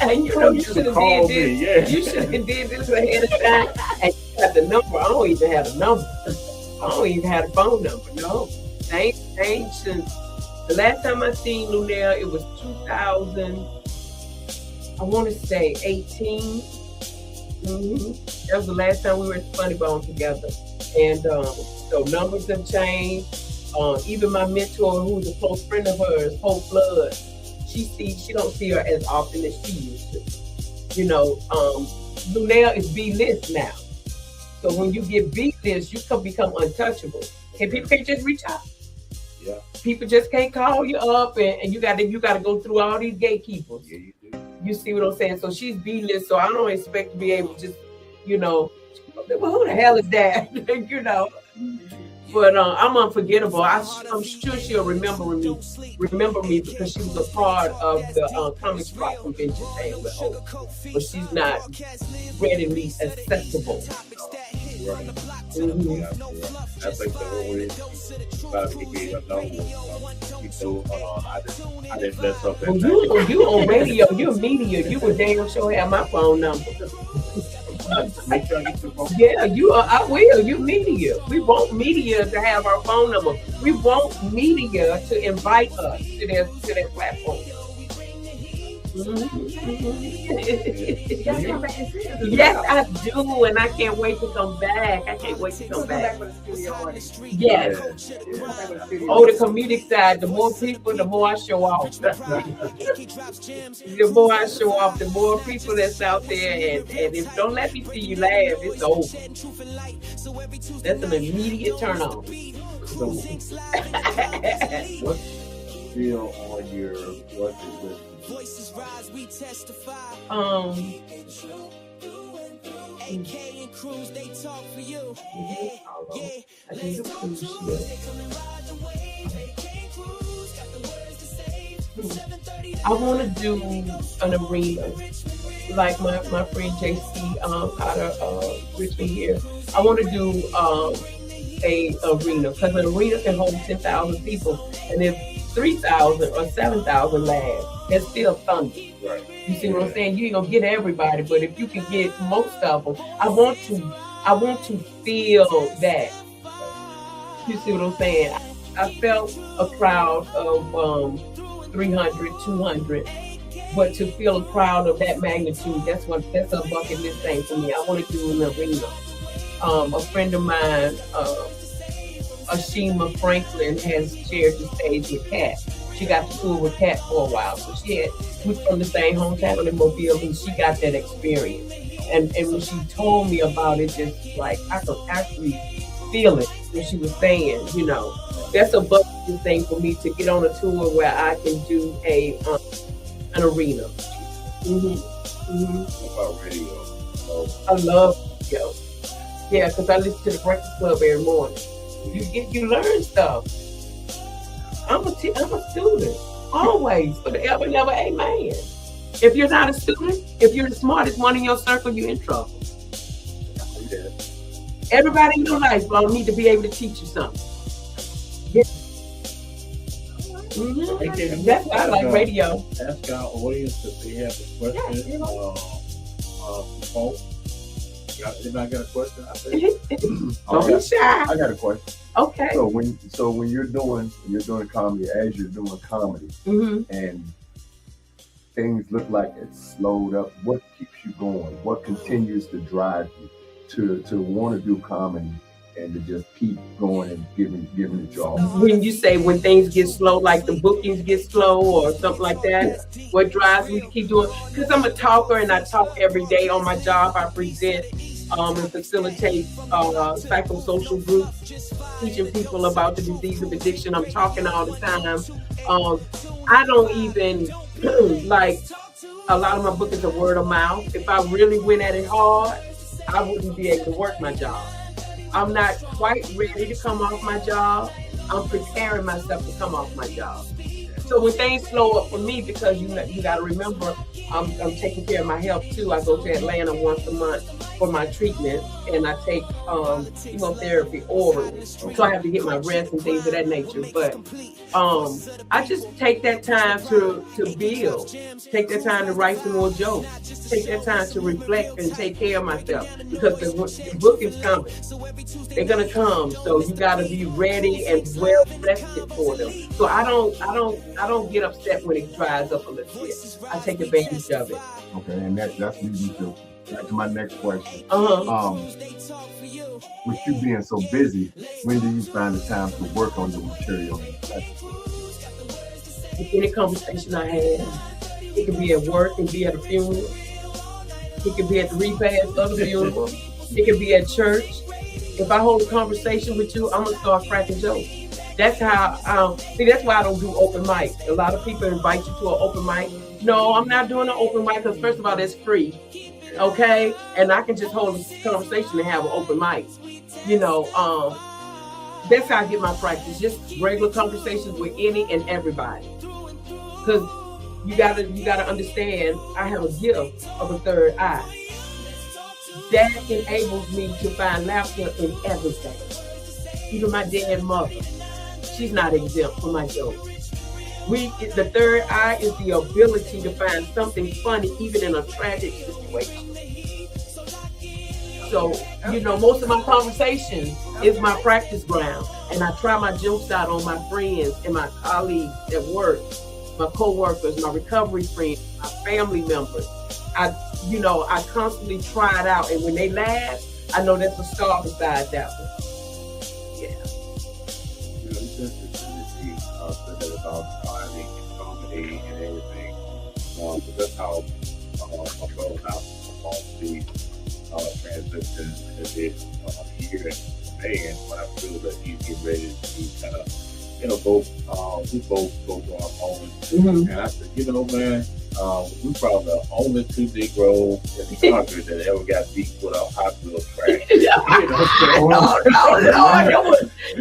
And you know, you should have did this. Yeah. You should have did this ahead of time. And you got the number. I don't even have a number. I don't even have a phone number. No. They ain't since the last time I seen Lunel, it was 2000. I want to say 18. That was the last time we were at Funny Bone together. And so numbers have changed. Even my mentor, who's a close friend of hers, Hope Flood, she don't see her as often as she used to. You know, Lunel is B-list now. So when you get B-list, you can become untouchable. And people can't just reach out. Yeah. People just can't call you up, and you got to go through all these gatekeepers. Yeah, you do. You see what I'm saying? So she's B-list, so I don't expect to be able to just, you know, well, who the hell is that? You know. But I'm unforgettable. I'm sure she'll remember me because she was a part of the Comic Spot convention thing with Hope. But she's not readily accessible. Right. Yeah, I think the whole way about to be alone. I didn't mess up that. Well, you on radio, you're media. You would damn sure have my phone number. Make sure I get your phone. Yeah, you are. I will. You media. We want media to have our phone number. We want media to invite us to their platform. Yes, I do, and I can't wait to come back. Yes. Oh, the comedic side. The more people, the more I show off. The more I show off, the more people that's out there, and if don't let me see you laugh, it's over. That's an immediate turn on. So, what's still on your bucket list? Voices rise, we testify. AK and Cruz, they talk for you. I think the cruise ship. I want to do an arena, like my friend JC out of Richmond here. I want to do a arena, because an arena can hold 10,000 people, and if 3,000 or 7,000 laugh, that's still thunder. Right. You see what I'm saying? You ain't gonna get everybody, but if you can get most of them, I want to feel that. You see what I'm saying? I felt a crowd of 300, 200, but to feel a crowd of that magnitude, that's a bucket list thing for me. I want to do an arena. A friend of mine, Ashima Franklin, has shared the stage with Kat. She got to tour with Kat for a while, so we're from the same hometown in Mobile, and she got that experience. And when she told me about it, just like I could actually feel it when she was saying, you know, that's a bucket list thing for me, to get on a tour where I can do an arena. What about radio? I love radio. Yeah, because I listen to the Breakfast Club every morning. You learn stuff. I'm a student, always, forever, never, amen. If you're not a student, if you're the smartest one in your circle, you're in trouble. Yeah. Everybody in your life will need to be able to teach you something. Yeah. That's why I like radio. Ask our audience if they have a question. Anybody got a question? Don't be shy. I got a question. Okay. So when you're doing comedy, as you're doing comedy, and things look like it's slowed up, what keeps you going? What continues to drive you to want to do comedy and to just keep going and giving it your all? When you say when things get slow, like the bookings get slow or something like that, what drives me to keep doing? Because I'm a talker and I talk every day on my job. I present and facilitate psychosocial groups, teaching people about the disease of addiction. I'm talking all the time. I don't even like, a lot of my bookings are word of mouth. If I really went at it hard, I wouldn't be able to work my job. I'm not quite ready to come off my job. I'm preparing myself to come off my job. So when things slow up for me, because you got to remember, I'm taking care of my health too. I go to Atlanta once a month for my treatment, and I take chemotherapy orally. So I have to get my rest and things of that nature. But I just take that time to build, take that time to write some more jokes, take that time to reflect and take care of myself, because the book is coming. They're gonna come, so you got to be ready and well rested for them. So I don't get upset when it dries up a little bit. I take advantage of it. Okay, and that's leading to my next question. With you being so busy, when do you find the time to work on your material? Any conversation I have, it could be at work, it could be at a funeral, it could be at the repast of the funeral, it could be at church. If I hold a conversation with you, I'm gonna start cracking jokes. That's how, that's why I don't do open mic. A lot of people invite you to an open mic. No, I'm not doing an open mic because first of all, that's free, okay? And I can just hold a conversation and have an open mic. That's how I get my practice, just regular conversations with any and everybody. Because you gotta understand, I have a gift of a third eye. That enables me to find laughter in everything. Even my dead mother, she's not exempt from my jokes. The third eye is the ability to find something funny even in a tragic situation. So, most of my conversation is my practice ground. And I try my jokes out on my friends and my colleagues at work, my co-workers, my recovery friends, my family members. I constantly try it out. And when they laugh, I know that's a star beside that one. It's interesting to see that about timing and comedy and everything. But that's how my brother and I see transition as it here in May, and when I feel that he's getting ready to kind of, we both go to our homes. Mm-hmm. And I said, man, we probably the only two Negroes in the country that ever got beat with a Hot Wheel track.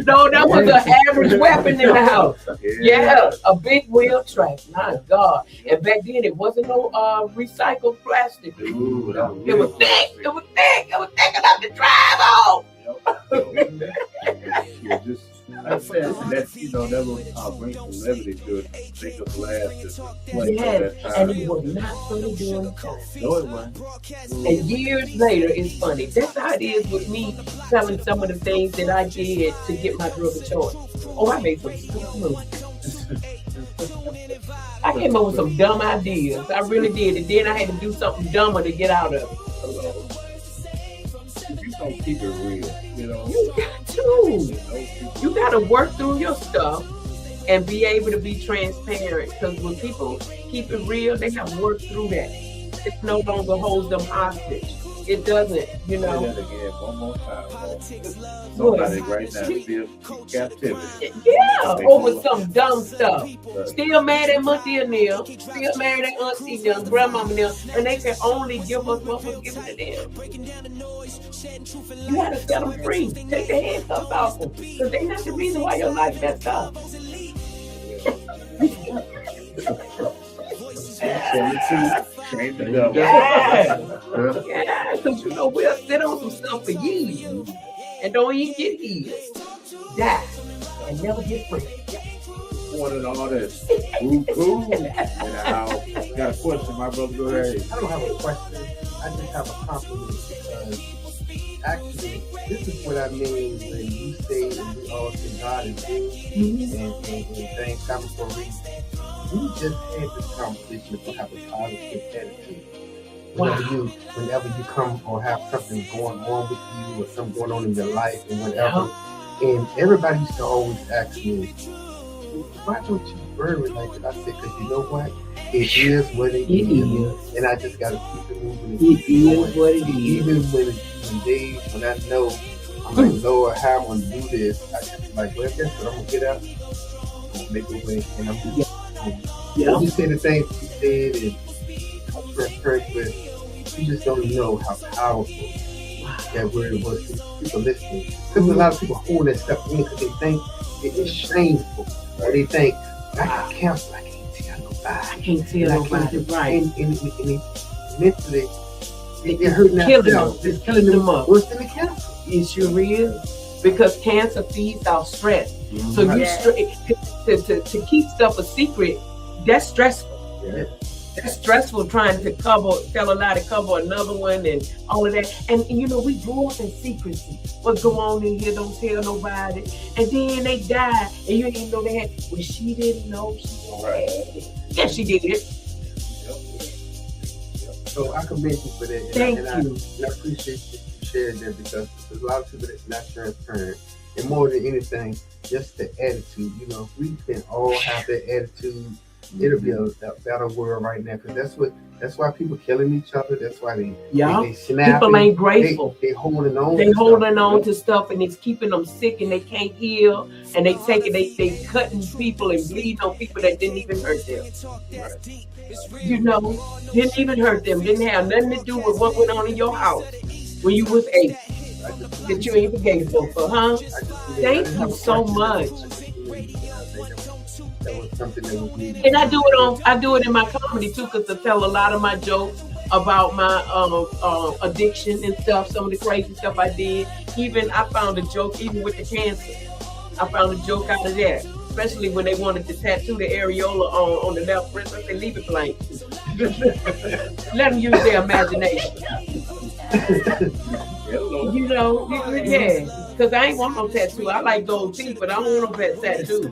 That was an average weapon in the house. Yeah, a big wheel track. My God. And back then it wasn't no recycled plastic. Ooh, it was thick. It was thick enough to drive on. That's that will bring some levity to it, make us laugh. And it was not funny during the time. No, it wasn't. And years later, it's funny. That's how it is with me telling some of the things that I did to get my drug of choice. Oh, I made some stupid moves. I came up with some dumb ideas. I really did. And then I had to do something dumber to get out of it. You don't keep it real, You got to. You got to work through your stuff and be able to be transparent. Because when people keep it real, they have worked through that. It no longer holds them hostage. It doesn't, Say that again one more time. Somebody right now still captivity. Yeah, over some dumb stuff. Right. Still mad at Auntie Neil, still mad at Auntie Neil, Grandmama Neil, and they can only give us what was given to them. You gotta set them free. Take the handcuffs off them, because they're not the reason why your life messed up. Yeah, because we'll sit on some stuff for years and don't even get healed. Die and never get free. Wanted all this. Ooh. And got a question, my brother. Go ahead. I don't have a question. I just have a compliment, because actually, this is what I mean when you say and we all say God is good, and things come for a reason. We just had this conversation to have a positive attitude. Whenever you come or have something going on with you or something going on in your life and whatever, and everybody used to always ask me, why don't you bury it like that? I said, because you know what? It is what it is. And I just got to keep it moving. It is what it is. Even when days when I know I'm like, Lord, how I'm going to do this, I just like, well, guess what? I'm going to get out. I'm going to make a way. And I'm just you say the things you said, and I'm transparent with, you just don't know how powerful that word was to people listening. Because a lot of people hold that stuff in because they think it's shameful. Or they think, I got cancer, I can't tell nobody. I can't tell nobody, right. And mentally, they're hurting themselves. It's killing them up. Worse than the cancer. It sure is. Because cancer feeds off stress. Mm-hmm. So you to keep stuff a secret, that's stressful. Yeah. That's stressful trying to tell a lie to cover another one and all of that. And you know, we grew up in secrecy. What go on in here, don't tell nobody. And then they die and you didn't know they had, well, she didn't know she had it. Yeah, she did. So I commend you for that. Thank you. I appreciate you sharing that because there's a lot of people that's not transparent. And more than anything, just the attitude. You know, if we can all have that attitude, it'll be a better world right now. Because that's why people killing each other. That's why they snapping. People ain't grateful. They holding on. They holding on to stuff, and it's keeping them sick, and they can't heal. And they they cutting people and bleeding on people that didn't even hurt them. Right. You know, didn't even hurt them. Didn't have nothing to do with what went on in your house when you was 8. That you ain't forgave for, huh? Thank you so much. That was something that was needed. And I do it in my comedy too, because I tell a lot of my jokes about my addiction and stuff, some of the crazy stuff I did. Even I found a joke, even with the cancer. I found a joke out of that, especially when they wanted to tattoo the areola on the left wrist. I said, leave it blank. Let them use their imagination. You know, yeah, because I ain't want no tattoo. I like gold teeth, but I don't want no tattoo.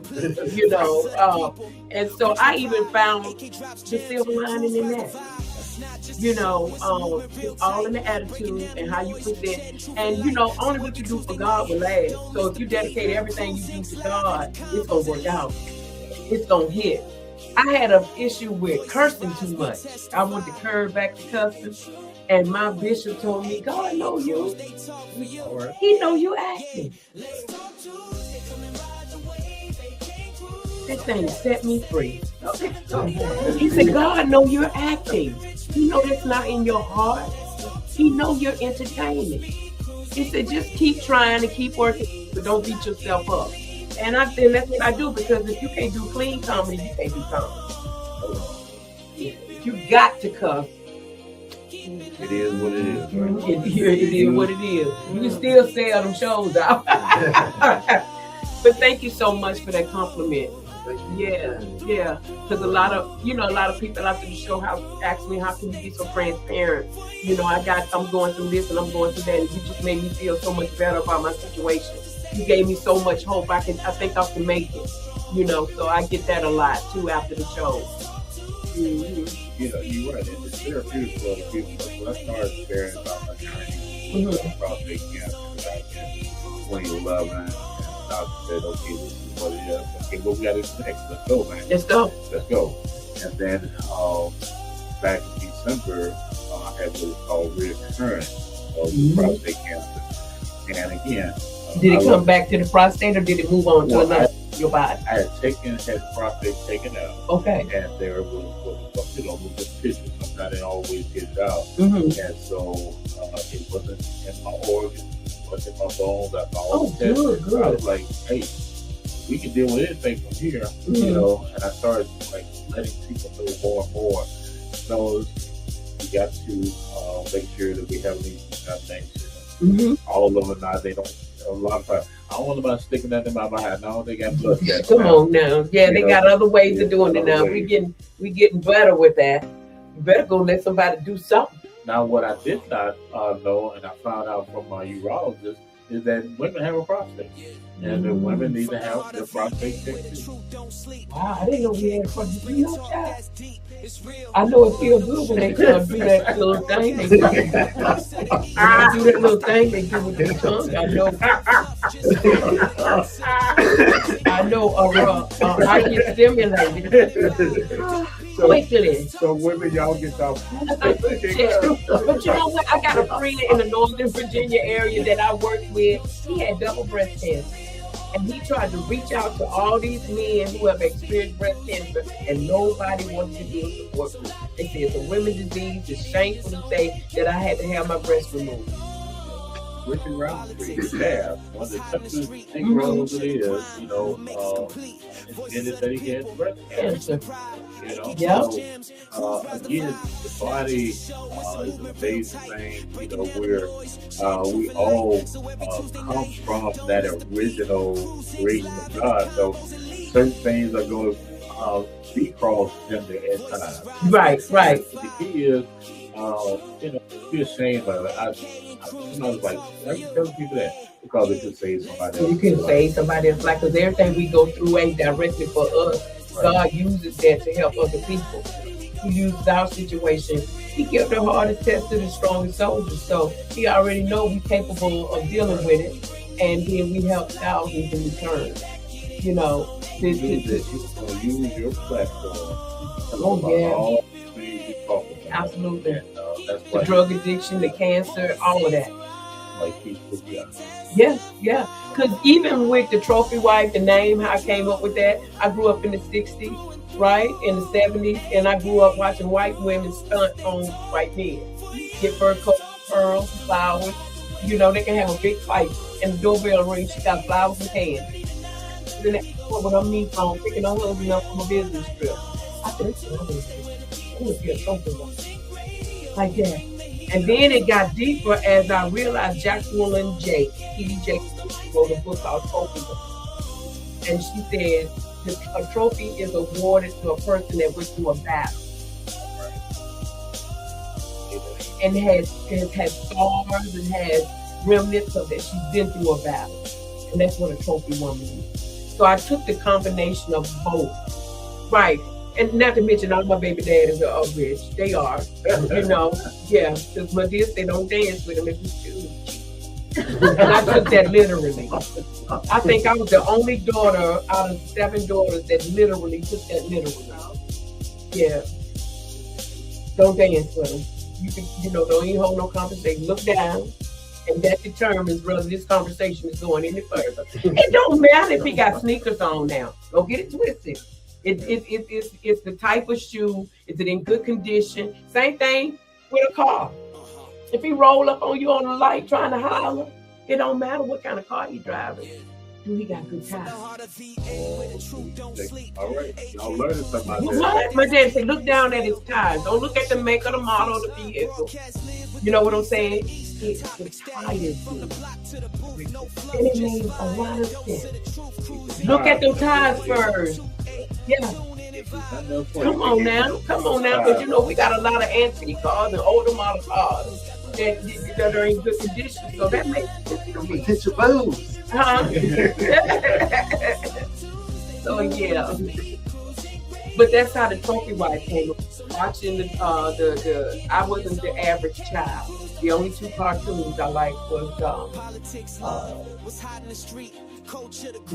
You know, and so I even found the silver lining in that. You know, it's all in the attitude and how you present. And you know, only what you do for God will last. So if you dedicate everything you do to God, it's gonna work out. It's gonna hit. I had an issue with cursing too much. I wanted to curve back to cussing. And my bishop told me, God know you. He know you acting. This thing set me free. He said, God know you're acting. He know that's not in your heart. He know you're entertaining. He said, just keep trying to keep working, but don't beat yourself up. And I said, that's what I do, because if you can't do clean comedy, you can't do comedy. You got to cuss. It is what it is, right? It is what it is. You can still sell them shows out. But thank you so much for that compliment. Yeah. Because a lot of people after the show ask me, how can you be so transparent? You know, I'm going through this and I'm going through that, and you just made me feel so much better about my situation. You gave me so much hope. I think I can make it. You know, so I get that a lot too after the show. Mm-hmm. You know, you're right. It's therapeutic for other people. So when I started sharing about my journey with prostate cancer back in 2011, and the doctor said, okay, this is what it is. Okay, well, we got this next. Let's go, man. Let's go. And then back in December, I had what is called reoccurrence of prostate cancer. And again, did it come back to the prostate, or did it move on to another? Your body. I had prostate taken out. Okay. And there was moving tissue. Sometimes it always gets out. Mm-hmm. And so it wasn't in my organs, it wasn't in my bones. I found all the tests. Good. I was like, hey, we can deal with anything from here, you know. And I started like letting people know more and more. So we got to make sure that we have these examinations. All of them now, they don't. A lot of times, I don't want nobody sticking that in my behind. No, they got blood tests. Come on now. Yeah, they got other ways of doing it now. We getting better with that. You better go let somebody do something. Now, what I did not know, and I found out from my urologist, is that women have a prostate. And the women need to have the prostate checked. Wow, I didn't know we had a prostate. You know, child. I know it feels good when they come do that little thing. They do that little thing they do with their tongue. I know. I get stimulated. Quickly. So women, y'all get off. But you know what? I got a friend in the Northern Virginia area that I worked with. He had double breast cancer. And he tried to reach out to all these men who have experienced breast cancer, and nobody wanted to do a support group. They said it's a women's disease. It's shameful to say that I had to have my breast removed. Richard Roundtree, yeah, one of the toughest Negroes it is, you know, and it that he had breast cancer. You know, so again, the body is an amazing thing. You know, where we all come from that original creation of God. So certain things are going to be cross-gender at times. Right. The key is, you know, be ashamed of it. I was like, I'm telling people that because it could save somebody else. You can save somebody else's life because everything we go through ain't directly for us. Right. God uses that to help other people. He uses our situation. He gives the hardest test to the strongest soldiers. So he already knows we're capable of dealing with it. And then we help thousands in return. You know, you're going to use your platform. Oh, yeah. Absolutely. And, that's the drug addiction, the cancer, all of that. Like people, yeah. Because even with the trophy wife, the name, how I came up with that, I grew up in the 60s, right? In the 70s, and I grew up watching white women stunt on white men. Get fur coats, pearls, flowers. You know, they can have a big fight, and the doorbell rings, she got flowers in hand. Then they with her meat on, picking her husband up from a business trip. I said, I would be a trophy wife. Like that. And then it got deeper as I realized Jacqueline J. T.D. Jakes wrote a book called Trophy. And she said a trophy is awarded to a person that went through a battle. And has scars and has remnants of that. She's been through a battle. And that's what a trophy woman is. So I took the combination of both. Right. And not to mention all my baby daddies are rich. They are. You know, yeah. Because my dear, they don't dance with them if you choose. And I took that literally. I think I was the only daughter out of 7 daughters that literally took that literally. Yeah. Don't dance with them. You know, don't even hold no conversation. Look down. And that determines whether this conversation is going any further. It don't matter if he got sneakers on now. Don't get it twisted. It's the type of shoe. Is it in good condition? Same thing with a car. If he roll up on you on the light trying to holler, it don't matter what kind of car he driving. Do he got good tires? All right, y'all learning something about that. My dad said, look down at his tires. Don't look at the make of the model of the vehicle. You know what I'm saying? It's the tires. And it means a lot of sense. Look at the tires first. Yeah. Come on now, because you know we got a lot of antique cars and older model cars that are in good condition, so that makes sense to me. Hit your boobs. So yeah, but that's how the trophy wife came. Watching the I wasn't the average child. The only 2 cartoons I liked was the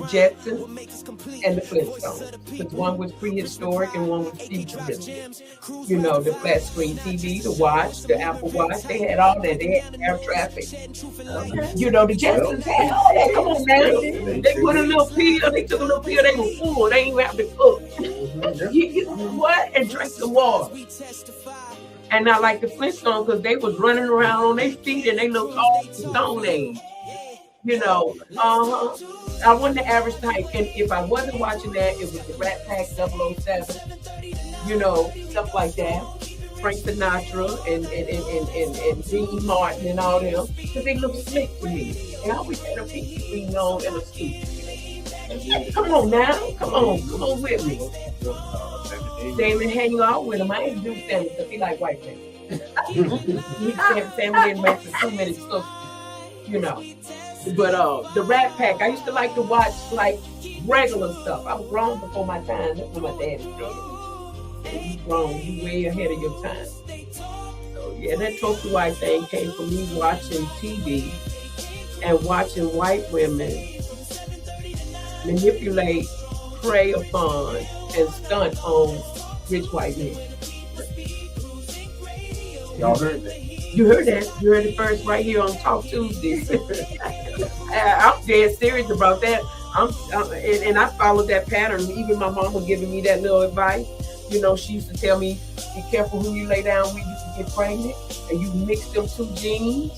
Jetsons and the Flintstones. Because one was prehistoric and one was futuristic. You know, the flat screen TV, the watch, the Apple Watch, they had all that. They had air traffic. You know, the Jetsons had all that. Come on now. They put a little pill, they took a little pill, they were full. They ain't even have to cook. What? And drink some water. And I like the Flintstones because they was running around on their feet and they looked all Stone Age. You know, I wasn't the average type. And if I wasn't watching that, it was the Rat Pack 007, you know, stuff like that. Frank Sinatra and Dean Martin and all them. Because they look slick to me. And I always had a pinky ring on and a suit. Come on now. Come on with me. Damon hang out with him. I ain't do Sammy because he like white men. Sammy didn't make too many stuff, you know. But the Rat Pack, I used to like to watch like regular stuff. I was grown before my time. That's what my dad said. You grown, you way ahead of your time. So yeah, that trophy wife thing came from me watching TV and watching white women manipulate, prey upon, and stunt on rich white men. Y'all heard that? You heard that. You heard it first right here on Talk Tuesdays. I'm dead serious about that. And I followed that pattern. Even my mama giving me that little advice. You know, she used to tell me, be careful who you lay down with. You can get pregnant. And you mix them 2 genes.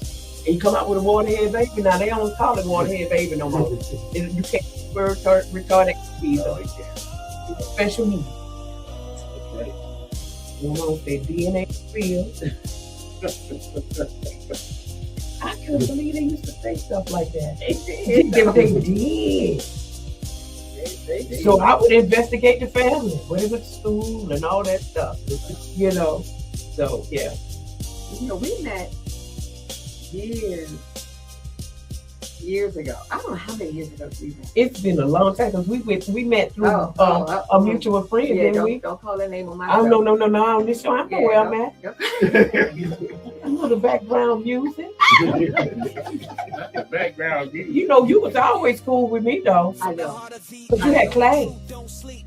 And you come out with a waterhead baby. Now they don't call it waterhead baby no more. You can't retarded visa. It's special needs. You know, their DNA field. I couldn't believe they used to say stuff like that. They did. So I would investigate the family, where they went to school and all that stuff. You know. So yeah. You know, we met years ago. I don't know how many years ago we met. It's been a long time because we met through a mutual friend, didn't we? Don't call that name on my show. No. On this show, I know where I'm at. I know the background music. The background music. You know, you was always cool with me, though. I know. But you had class.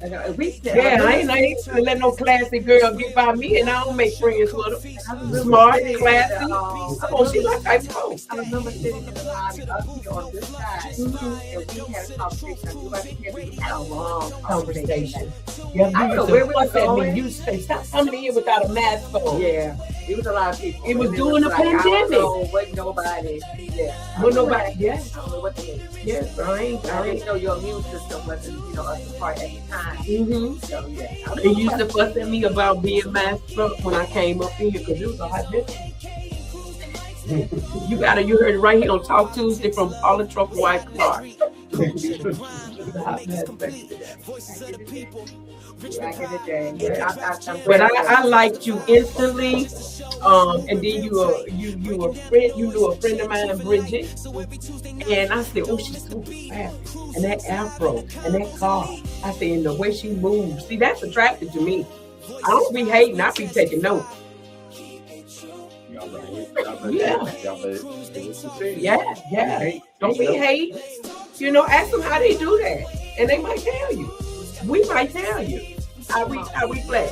I know. I ain't gonna let no classy girl get by me, and I don't make friends with her. Smart, classy. She my type of host. I remember sitting in the lobby up here on this side, and we had a conversation. We had a long conversation. Yeah, I don't know where we were going. You say, stop coming in without a mask on. Yeah, it was a lot of people. It was during the pandemic. I don't know what nobody. Yeah, what nobody. Yeah, I don't know what they did. Yes, I didn't know your immune system wasn't, up to part at the time. So yeah, they used to fuss at me about being masked up when I came up here because it was a hot day. You heard it right here on Talk Tuesday from Paula Trophy-Wife Clarke. But I liked you instantly, and then you were a friend. You knew a friend of mine, Bridget, and I said, "Oh, she's so fast, and that afro, and that car." I said, "And the way she moves, see, that's attractive to me. I don't be hating. I be taking notes." Yeah. Don't be hating. You know, ask them how they do that, and they might tell you. We might tell you how we play.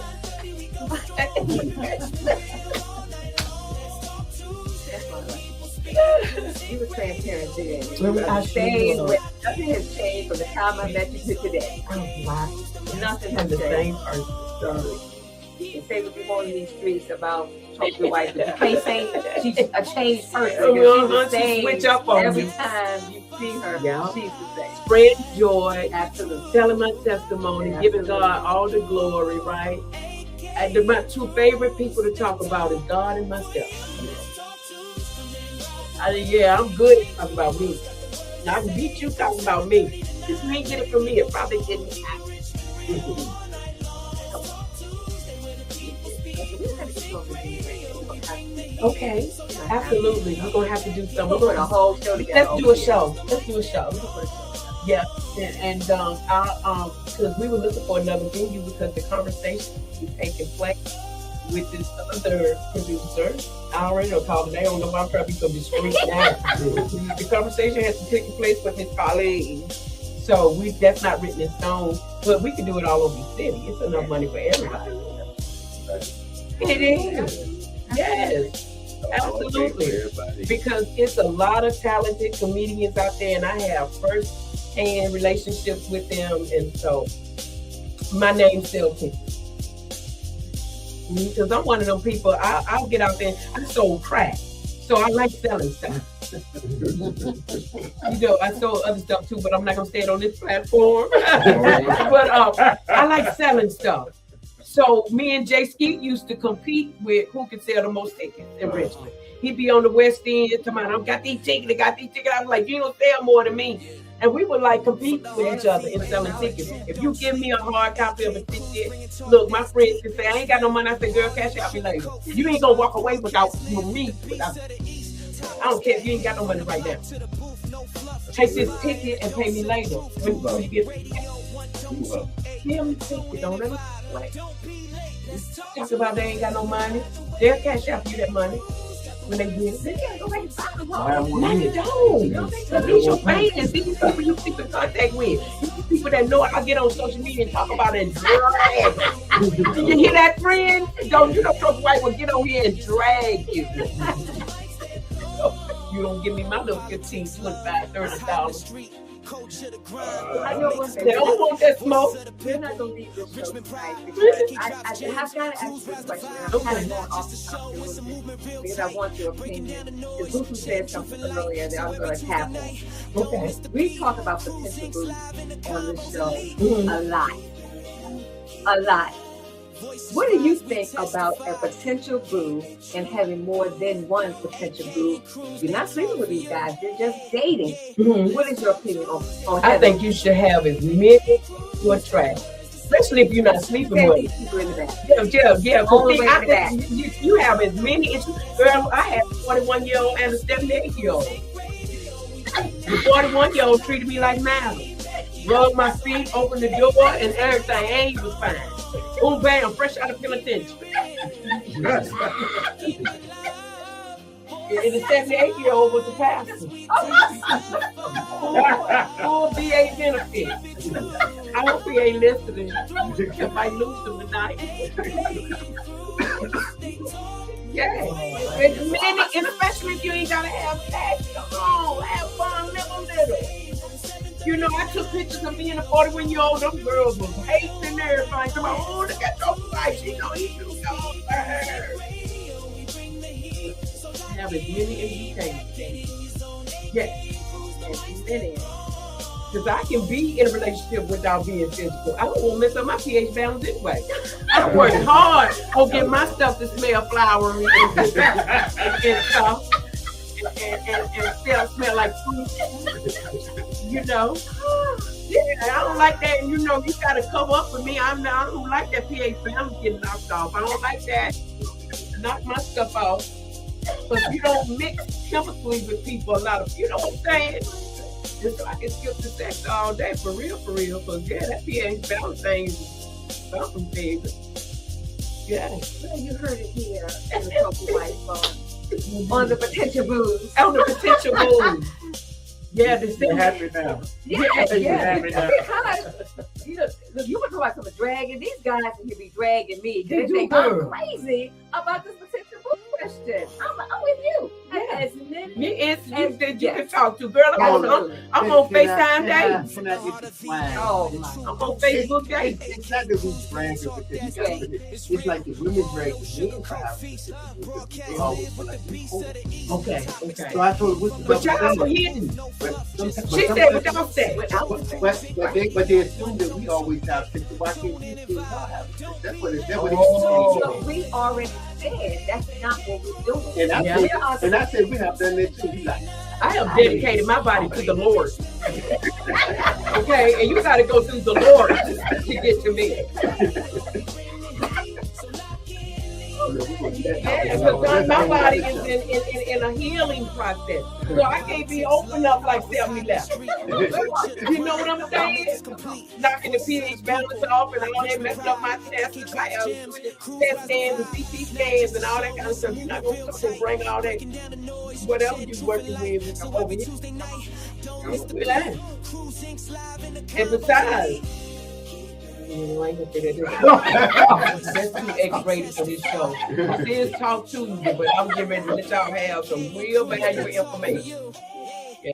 You were transparent then. Nothing has changed from the time I met you to today. Nothing has changed. Same person. You say what you want in these streets about your wife. You can't say she's a changed person. She's the same. Switch up on every time you see her. Yeah. She's the same. Spread joy. Absolutely. Telling my testimony. Giving God all the glory. Right. And my two favorite people to talk about is God and myself. I'm good at talking about me. Now I can beat you talking about me. If you ain't get it from me, it probably didn't happen. Okay, absolutely. We're gonna have to do something. We're going a whole show together. Let's do a show. Yeah, and because we were looking for another venue because the conversation is taking place with this other producer. I already know called today. I don't know why I'm probably gonna be straight down. The conversation has to take place with his colleagues. So that's not written in stone, but we can do it all over the city. It's enough money for everybody. It is. Yes. Absolutely. Because it's a lot of talented comedians out there, and I have first-hand relationships with them, and so my name still kicks. Because I'm one of them people, I'll get out there, I sold crack, so I like selling stuff. I sold other stuff too, but I'm not going to say it on this platform. But I like selling stuff. So me and Jay Skeet used to compete with who could sell the most tickets in Richmond. He'd be on the West End, talking about, I got these tickets. I was like, you don't sell more than me. And we would like compete with each other in selling tickets. If you give me a hard copy of a ticket, look, my friends can say, I ain't got no money. I say, girl, cash out me later. You ain't gonna walk away without me. I don't care if you ain't got no money right now. Take this ticket and pay me later. When you get them ticket, don't let me talk about they ain't got no money. They'll cash out you that money. When they get it, they gotta go back and find them. No, you don't. These your fans. These people you keep in contact with. These people that know I'll get on social media and talk about it and drag. You hear that, friend? You know, Trump White will get on here and drag you. You don't give me my little $15, $25, $30. I know one thing. They don't want that smoke. We're not going to leave this show tonight because I have got to ask you a question. I'm kind of going off the topic a little bit because I want your opinion. Because Lucy said something earlier that I'm going to tap on. Okay. We talk about potential booths on this show a lot. A lot. What do you think about a potential boo and having more than one potential boo? You're not sleeping with these guys, you're just dating. What is your opinion on I think you should have as many to attract, especially if you're not sleeping with them. Yeah. You have as many issues. Girl, I have a 41-year-old and a 78-year-old. The 41-year-old treated me like madam. Rubbed my feet, opened the door, and everything. And he was fine. Boom, bam, fresh out of penitentiary. And the 78-year-old was the pastor. Full VA benefits. I hope he ain't listening. If I lose him tonight. Yeah. And especially if you ain't got to have sex. Come on, have fun, live a little. You know, I took pictures of me and a 41-year-old. Them girls was hating and everything. Come on, oh, look at your wife. She know he do go for her. Have as many as you can. Yes, as many. Because I can be in a relationship without being physical. I don't want to mess up my pH balance anyway. I work hard on getting my stuff to smell flowery and stuff. And smell like fruit. You know, I don't like that. You know, you gotta come up with me. I don't like that pH balance getting knocked off. I don't like that. Knock my stuff off. But you don't mix chemically with people a lot of. You know what I'm saying? Just so I can skip the sex all day for real. But yeah, that pH balance thing is something, baby. Yeah. Well, you heard it here in the Trophy-Wife on the potential booze. On the potential booze. Yeah, they're happy now. Yeah. Because, you know, look, you were talking about some dragging. These guys can be dragging me. They think I'm crazy about this potential booze question. I'm with you. As many you can talk to. Girl, I'm on FaceTime dating. Can I get the wine? I'm on Facebook dating. It's not that we drag it, because you got to, it's like the women drag the men crowd. They always feel like they Okay. So I told her, what's the but y'all are hidden. She said without sex. But they assume that we always have sex. Why can't we still not have sex? That's what it is. So we already said that's not what we're doing. And I said we have done that too. He's like, I have dedicated my body to the Lord. Okay, and you got to go through the Lord to get to me. Yeah, because my body is in a healing process. So I can't be open up like 7-Eleven. You know what I'm saying? Knocking the pH balance off and all that, messing up my test scans and CT scans and all that kind of stuff. You're not going to bring all that, whatever you're working with over here. Relax. And besides, I ain't gonna say that. That's too X-rated for this show. This is Talk Tuesday, but I'm getting ready to let y'all have some real valuable information. Yeah.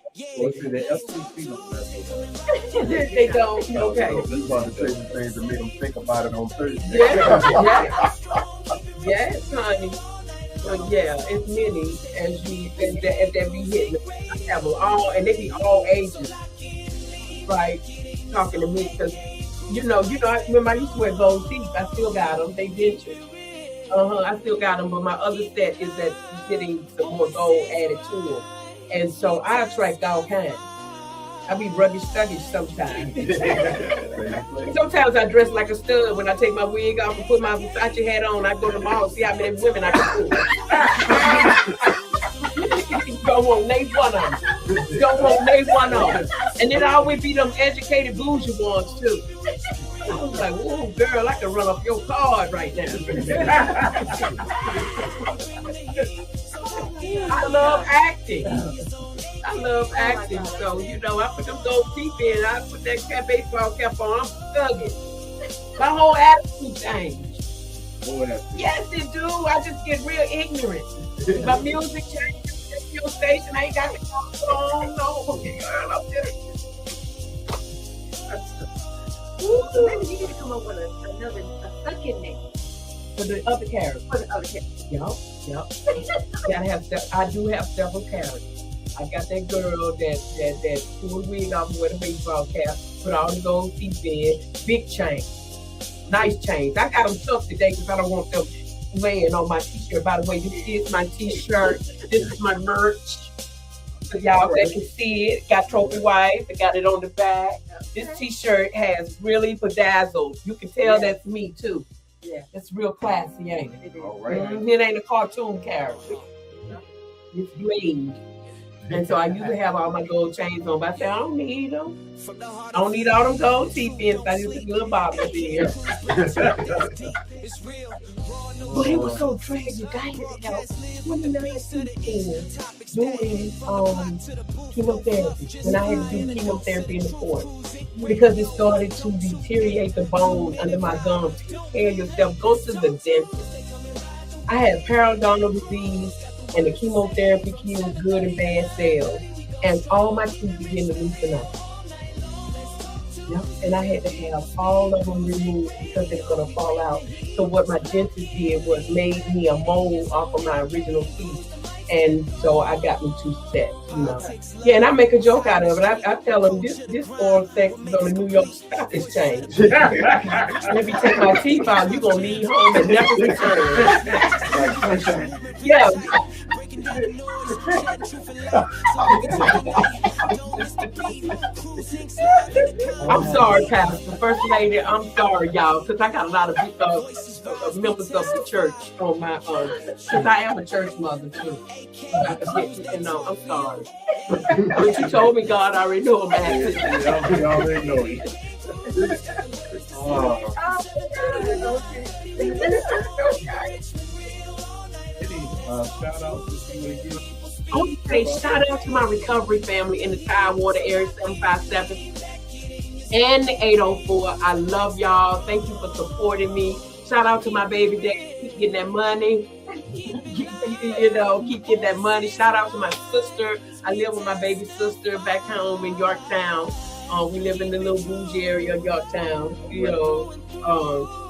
They don't. Okay. You about to say some things to make them think about it on Thursday. Yes, honey. But yeah, as many as you that be hitting. I have them all, and they be all ages. Right, talking to me because. You know, I remember I used to wear gold teeth. I still got them. They dentured. I still got them, but my other set is that getting some more gold added to them. And so I attract all kinds. I be ruggish-stuggish sometimes. Sometimes I dress like a stud when I take my wig off and put my Versace hat on. I go to the mall, see how many women I can pull. Don't want name one of them. And then I always be them educated bougie ones too. I was like, whoa, girl, I can run up your card right now. I love acting. So, you know, I put them gold teeth in. I put that baseball cap on. I'm thugging. My whole attitude changed. Yes, it do. I just get real ignorant. My music changes. Your station ain't got it on. No, girl, I'm just So maybe you need to come up with a second name For the other character. for the other character. Yep. I do have several characters. I got that girl that pull the wig off and wear the baseball cap, put all the gold teeth in, big chain, nice chains. I got them tough today because I don't want them laying on my t-shirt. By the way, this is my t-shirt. This is my merch. So y'all that can see it, got Trophy Wife. I got it on the back. This t-shirt has really bedazzled. You can tell that's me too. Yeah. It's real classy, ain't it? All right. It ain't a cartoon character. It's bling. And so I usually have all my gold chains on, but I say I don't need them. I don't need all them gold teeth in. So I use this little bobby there. But it was so tragic. I had to help 29 people doing chemotherapy. When I had to do chemotherapy in the court. Because it started to deteriorate the bone under my gums. Take care of yourself. Go to the dentist. I had periodontal disease, and the chemotherapy killed good and bad cells. And all my teeth began to loosen up. Yep. And I had to have all of them removed because they're going to fall out. So what my dentist did was made me a mold off of my original teeth. And so I got me 2 sets, you know. Yeah, and I make a joke out of it. I tell them this oral sex is on the New York Stock Exchange. Let me take my teeth out, you're going to leave home and never return. Yeah. I'm sorry, Pastor. First Lady, I'm sorry, y'all, because I got a lot of members of the church on my, because I am a church mother, too. You know, I'm sorry. But you told me God already knew I'm asking. You already know it. Shout out to Okay, shout out to my recovery family in the Tidewater area, 757 and the 804. I love y'all. Thank you for supporting me. Shout out to my baby daddy. Keep getting that money. You know, keep getting that money. Shout out to my sister. I live with my baby sister back home in Yorktown. We live in the little bougie area of Yorktown. You know,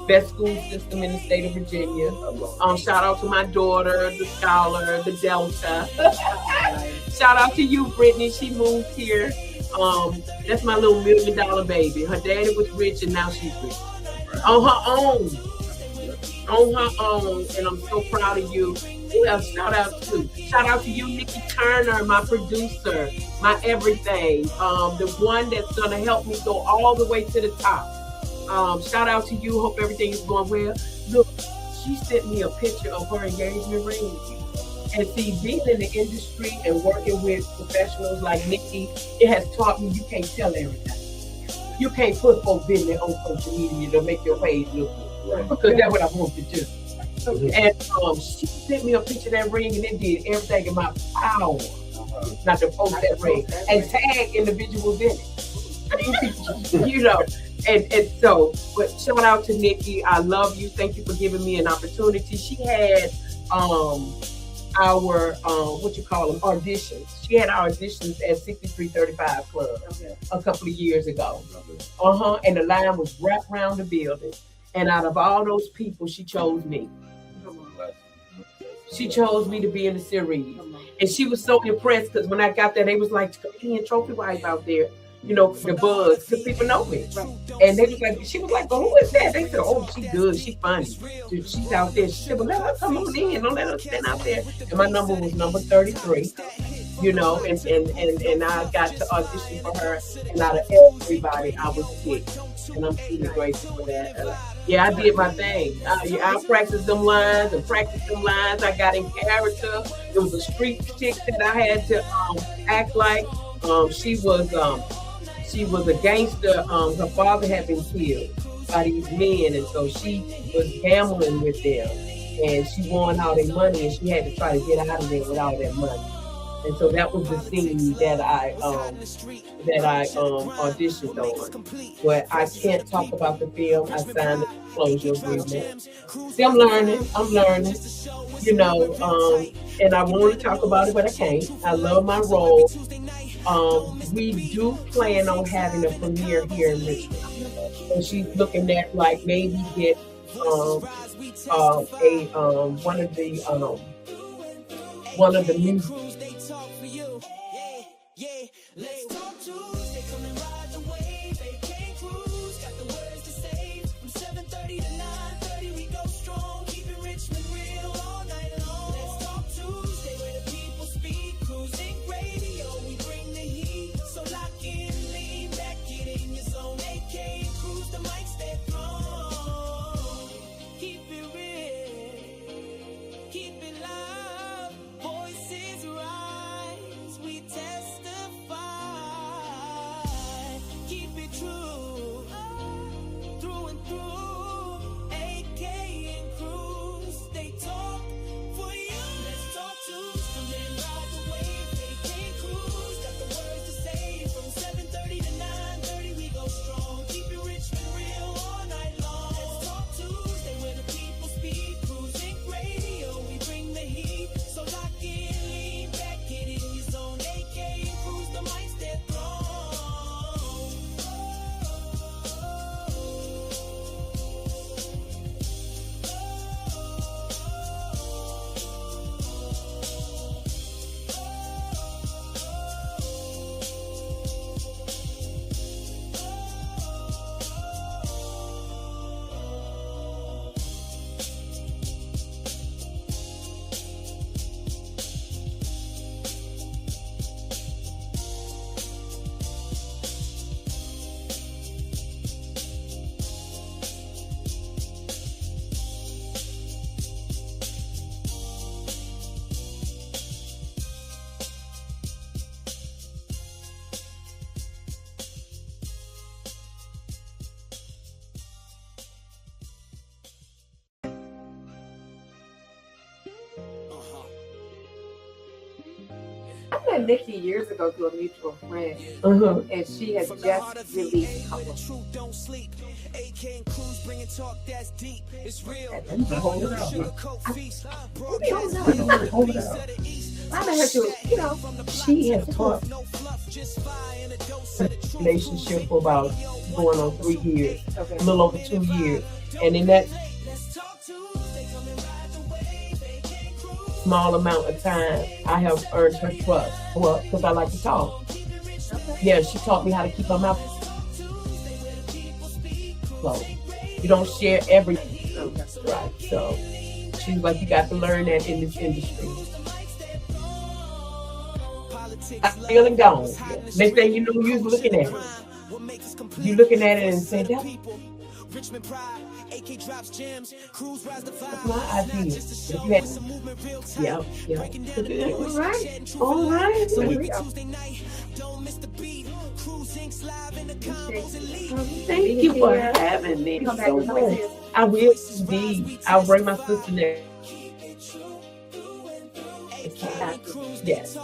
best school system in the state of Virginia. Shout out to my daughter, the Scholar, the Delta. Shout out to you, Brittany. She moved here. That's my little $1 million baby. Her daddy was rich and now she's rich. On her own. On her own. And I'm so proud of you. Who else shout out to? Shout out to you, Nikki Turner, my producer, my everything. The one that's gonna help me go all the way to the top. Shout out to you. Hope everything is going well. Look, she sent me a picture of her engagement ring. And see, being in the industry and working with professionals like Nikki, it has taught me you can't tell everything. You can't put folk business on social media to make your page look good. Because that's what I want to do. And she sent me a picture of that ring and it did everything in my power not to post that ring and tag individuals in it. You know, and so, but shout out to Nikki. I love you. Thank you for giving me an opportunity. She had our what you call them, auditions. She had our auditions at 6335 Club a couple of years ago. And the line was wrapped around the building. And out of all those people, she chose me. She chose me to be in the series. And she was so impressed because when I got there, they was like, Comedienne Trophy-Wife out there, you know, the buzz, because people know me. And they was like, she was like, well, who is that? They said, oh, she's good, she's funny. She's out there. She said, well, let her come on in, don't let her stand out there. And my number was number 33, you know, and I got to audition for her. And out of everybody, I was picked. And I'm truly grateful for that. Yeah, I did my thing. I practiced them lines and practiced them lines. I got in character. There was a street chick that I had to act like. She was a gangster. Her father had been killed by these men, and so she was gambling with them. And she won all their money, and she had to try to get out of there with all that money. And so that was the scene that I auditioned on. But I can't talk about the film. I signed a closure agreement. See, I'm learning, you know, and I want to talk about it, but I can't. I love my role. We do plan on having a premiere here in Richmond. and she's looking at like maybe get one of the music. Let's talk Tuesday, come and ride the wave. AK and Cruz got the words to say. From 7:30 to 9:30, we go strong. Keeping Richmond real all night long. Let's talk Tuesday, where the people speak. Cruising radio, we bring the heat. So lock in, lean back, get in your zone. AK and Cruz, the mic stay strong. Keep it real, keep it loud. Voices rise, we testify. Keep it true, through and through. AK and Cruz, they talk for you. Let's talk Tuesday and ride the wave. AK and Cruz got the words to say. From 7:30 to 9:30, we go strong. Keep it Richmond real all night long. Let's talk Tuesday, where the people speak. Cruising radio, we bring the heat. So lock in, lean back, get in your zone. AK and Cruz, the mic stay strong. I met Nikki years ago through a mutual friend, and she has just released a couple. AK and Cruz bringing talk that's deep. It's real. Hold it up. I met her too. You know, She has taught relationship for about going on 3 years, okay. a little over 2 years, and in that small amount of time, I have earned her trust. Well, because I like to talk. Yeah, she taught me how to keep my mouth closed. You don't share everything, right? So she's like, you got to learn that in this industry. I'm feeling gone. Next thing you know, you're looking at it. You're looking at it and saying, that's my idea. Yeah. All right. Thank you for having me so much. I will indeed. I'll bring my sister there. Yes.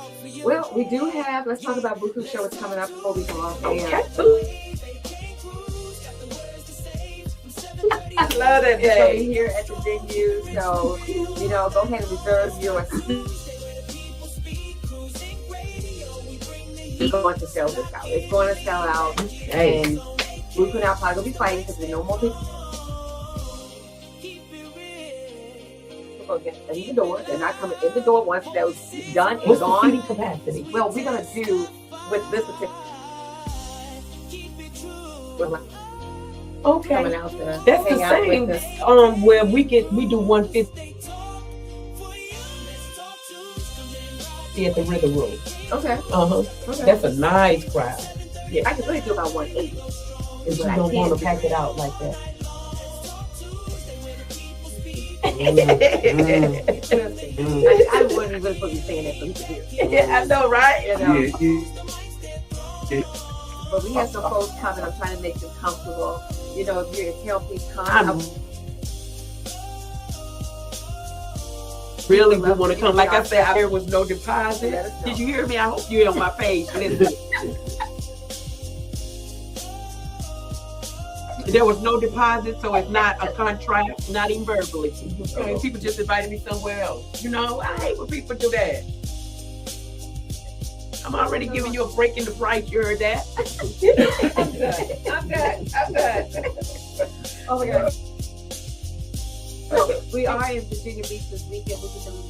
Well, we do have, let's talk about Buku Show. It's coming up before we go off air. I love that It's going to be day. here at the venue, so, you know, go ahead and reserve your seat. It's going to sell this out. It's going to sell out, and Buku now probably going to be fighting because there's no more people. Get in the door. They're not coming in the door once that was done and What's gone. the seating capacity? Well, we're gonna do with this particular Okay. coming out to That's the hang out same. with us. Where we do 150 at the Rhythm Room. Okay. Okay. That's a nice crowd. Yeah, I can really do about 180. If you But I don't can't want to do pack it out like that. I wasn't really supposed to be saying that for you to hear. Yeah, I know, right? You know. Yeah. But we have some folks coming. I'm trying to make them comfortable. You know, if you're to tell people come. I'm really would want to come. Like I said, there was no deposit. Did you hear me? I hope you're on my page. Listen. There was no deposit, so it's not a contract, not even verbally. Okay, people just invited me somewhere else. You know, I hate when people do that. I'm already giving you a break in the price. You heard that? I'm good. Oh my God. So we are in Virginia Beach this weekend. We're going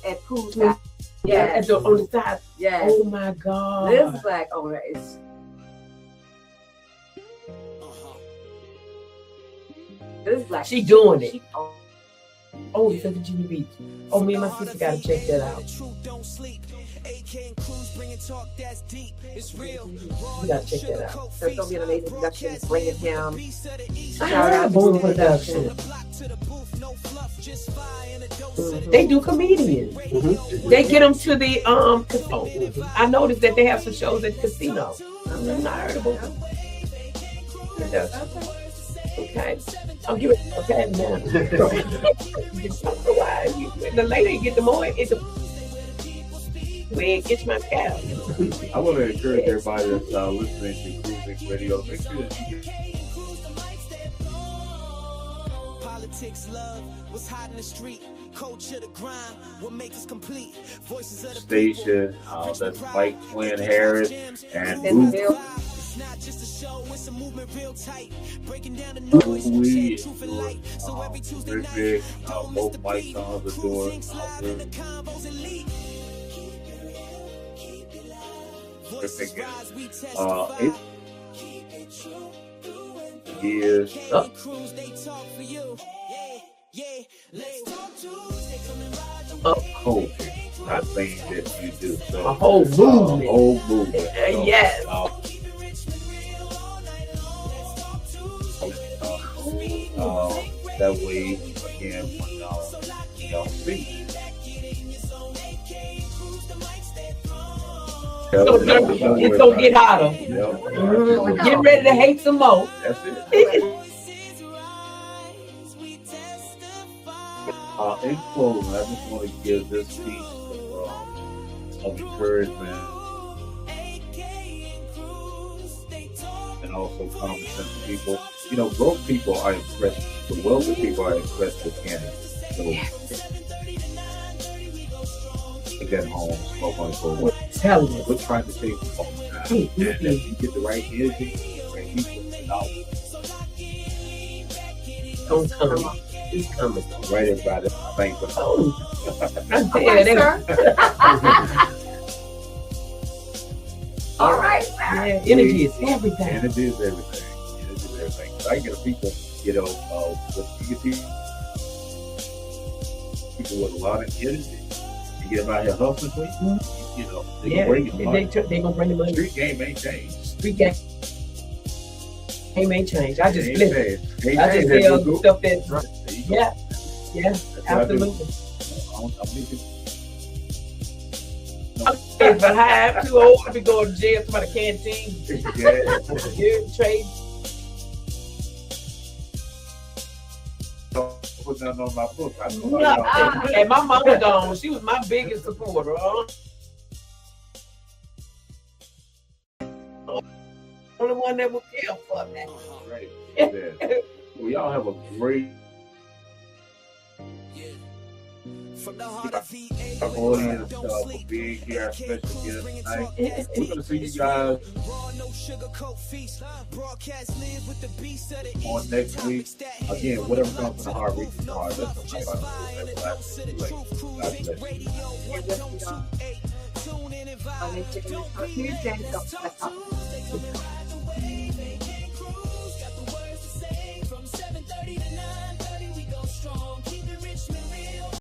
at poolside. Yeah, on the side. Yes. Oh my God. This black owner is. This black. She doing it. She, Oh, it's in Virginia Beach. Oh, me and my sister gotta check that out. We gotta check that out. So it's gonna be an amazing production. Bring it down. Shout out Boom Production. They do comedians. They get them to the I noticed that they have some shows at the casino. I'm not heard about them. Okay. I'll give it. Okay, now. The later you get the more it's where get my cow. I want to encourage everybody that's listening to Cruising Radio. Make sure that you get politics, love, what's hot in the street, culture, the grind, what makes us complete, voices of the station. That's Mike Flynn Harris and It's not just a show, it's a movement real tight, breaking down the noise, sharing truth and light. So every Tuesday night, don't miss the beat. Cruising, slide in the combos and lead. Voices rise, we testify. years. Cruz, they talk for you. Yeah, let's talk to Coach, not saying that you do. So, a whole movement. Whole movement. So, Yes. That way, again, when y'all speak. It's gonna get hotter. Yep. Get ready to hate some more. That's it. In closing, I just want to give this piece of encouragement and also common sense to people. You know, broke people are impressed. The wealthy people are impressed with candidates. So, again, home, smoke on for what? Tell me. We're trying to take all the time. And if you get the right energy, right people, out. Don't come. It's coming. Right, everybody. Thank you. Oh, I'm telling you. All right. Yeah, energy is everything. Energy is everything. Energy is everything. So I get people, you get people with a lot of energy. You get them out here hustling for you, they gonna bring you money. They gonna bring the money. Street game ain't changed. Street game ain't changed. I just flip it. I just changed. tell stuff that's Right. There you go. Yeah, absolutely. But I am too old to be going to jail to my canteen. Trade. Put that on my book. And my mama gone. She was my biggest supporter. Only one that would care for that. Right. Yeah. Well, y'all have a great audience for being here, our special guest tonight. We're going to see you guys on next week. Again, whatever comes from the heart, reaches the heart. That's what I'm about to do.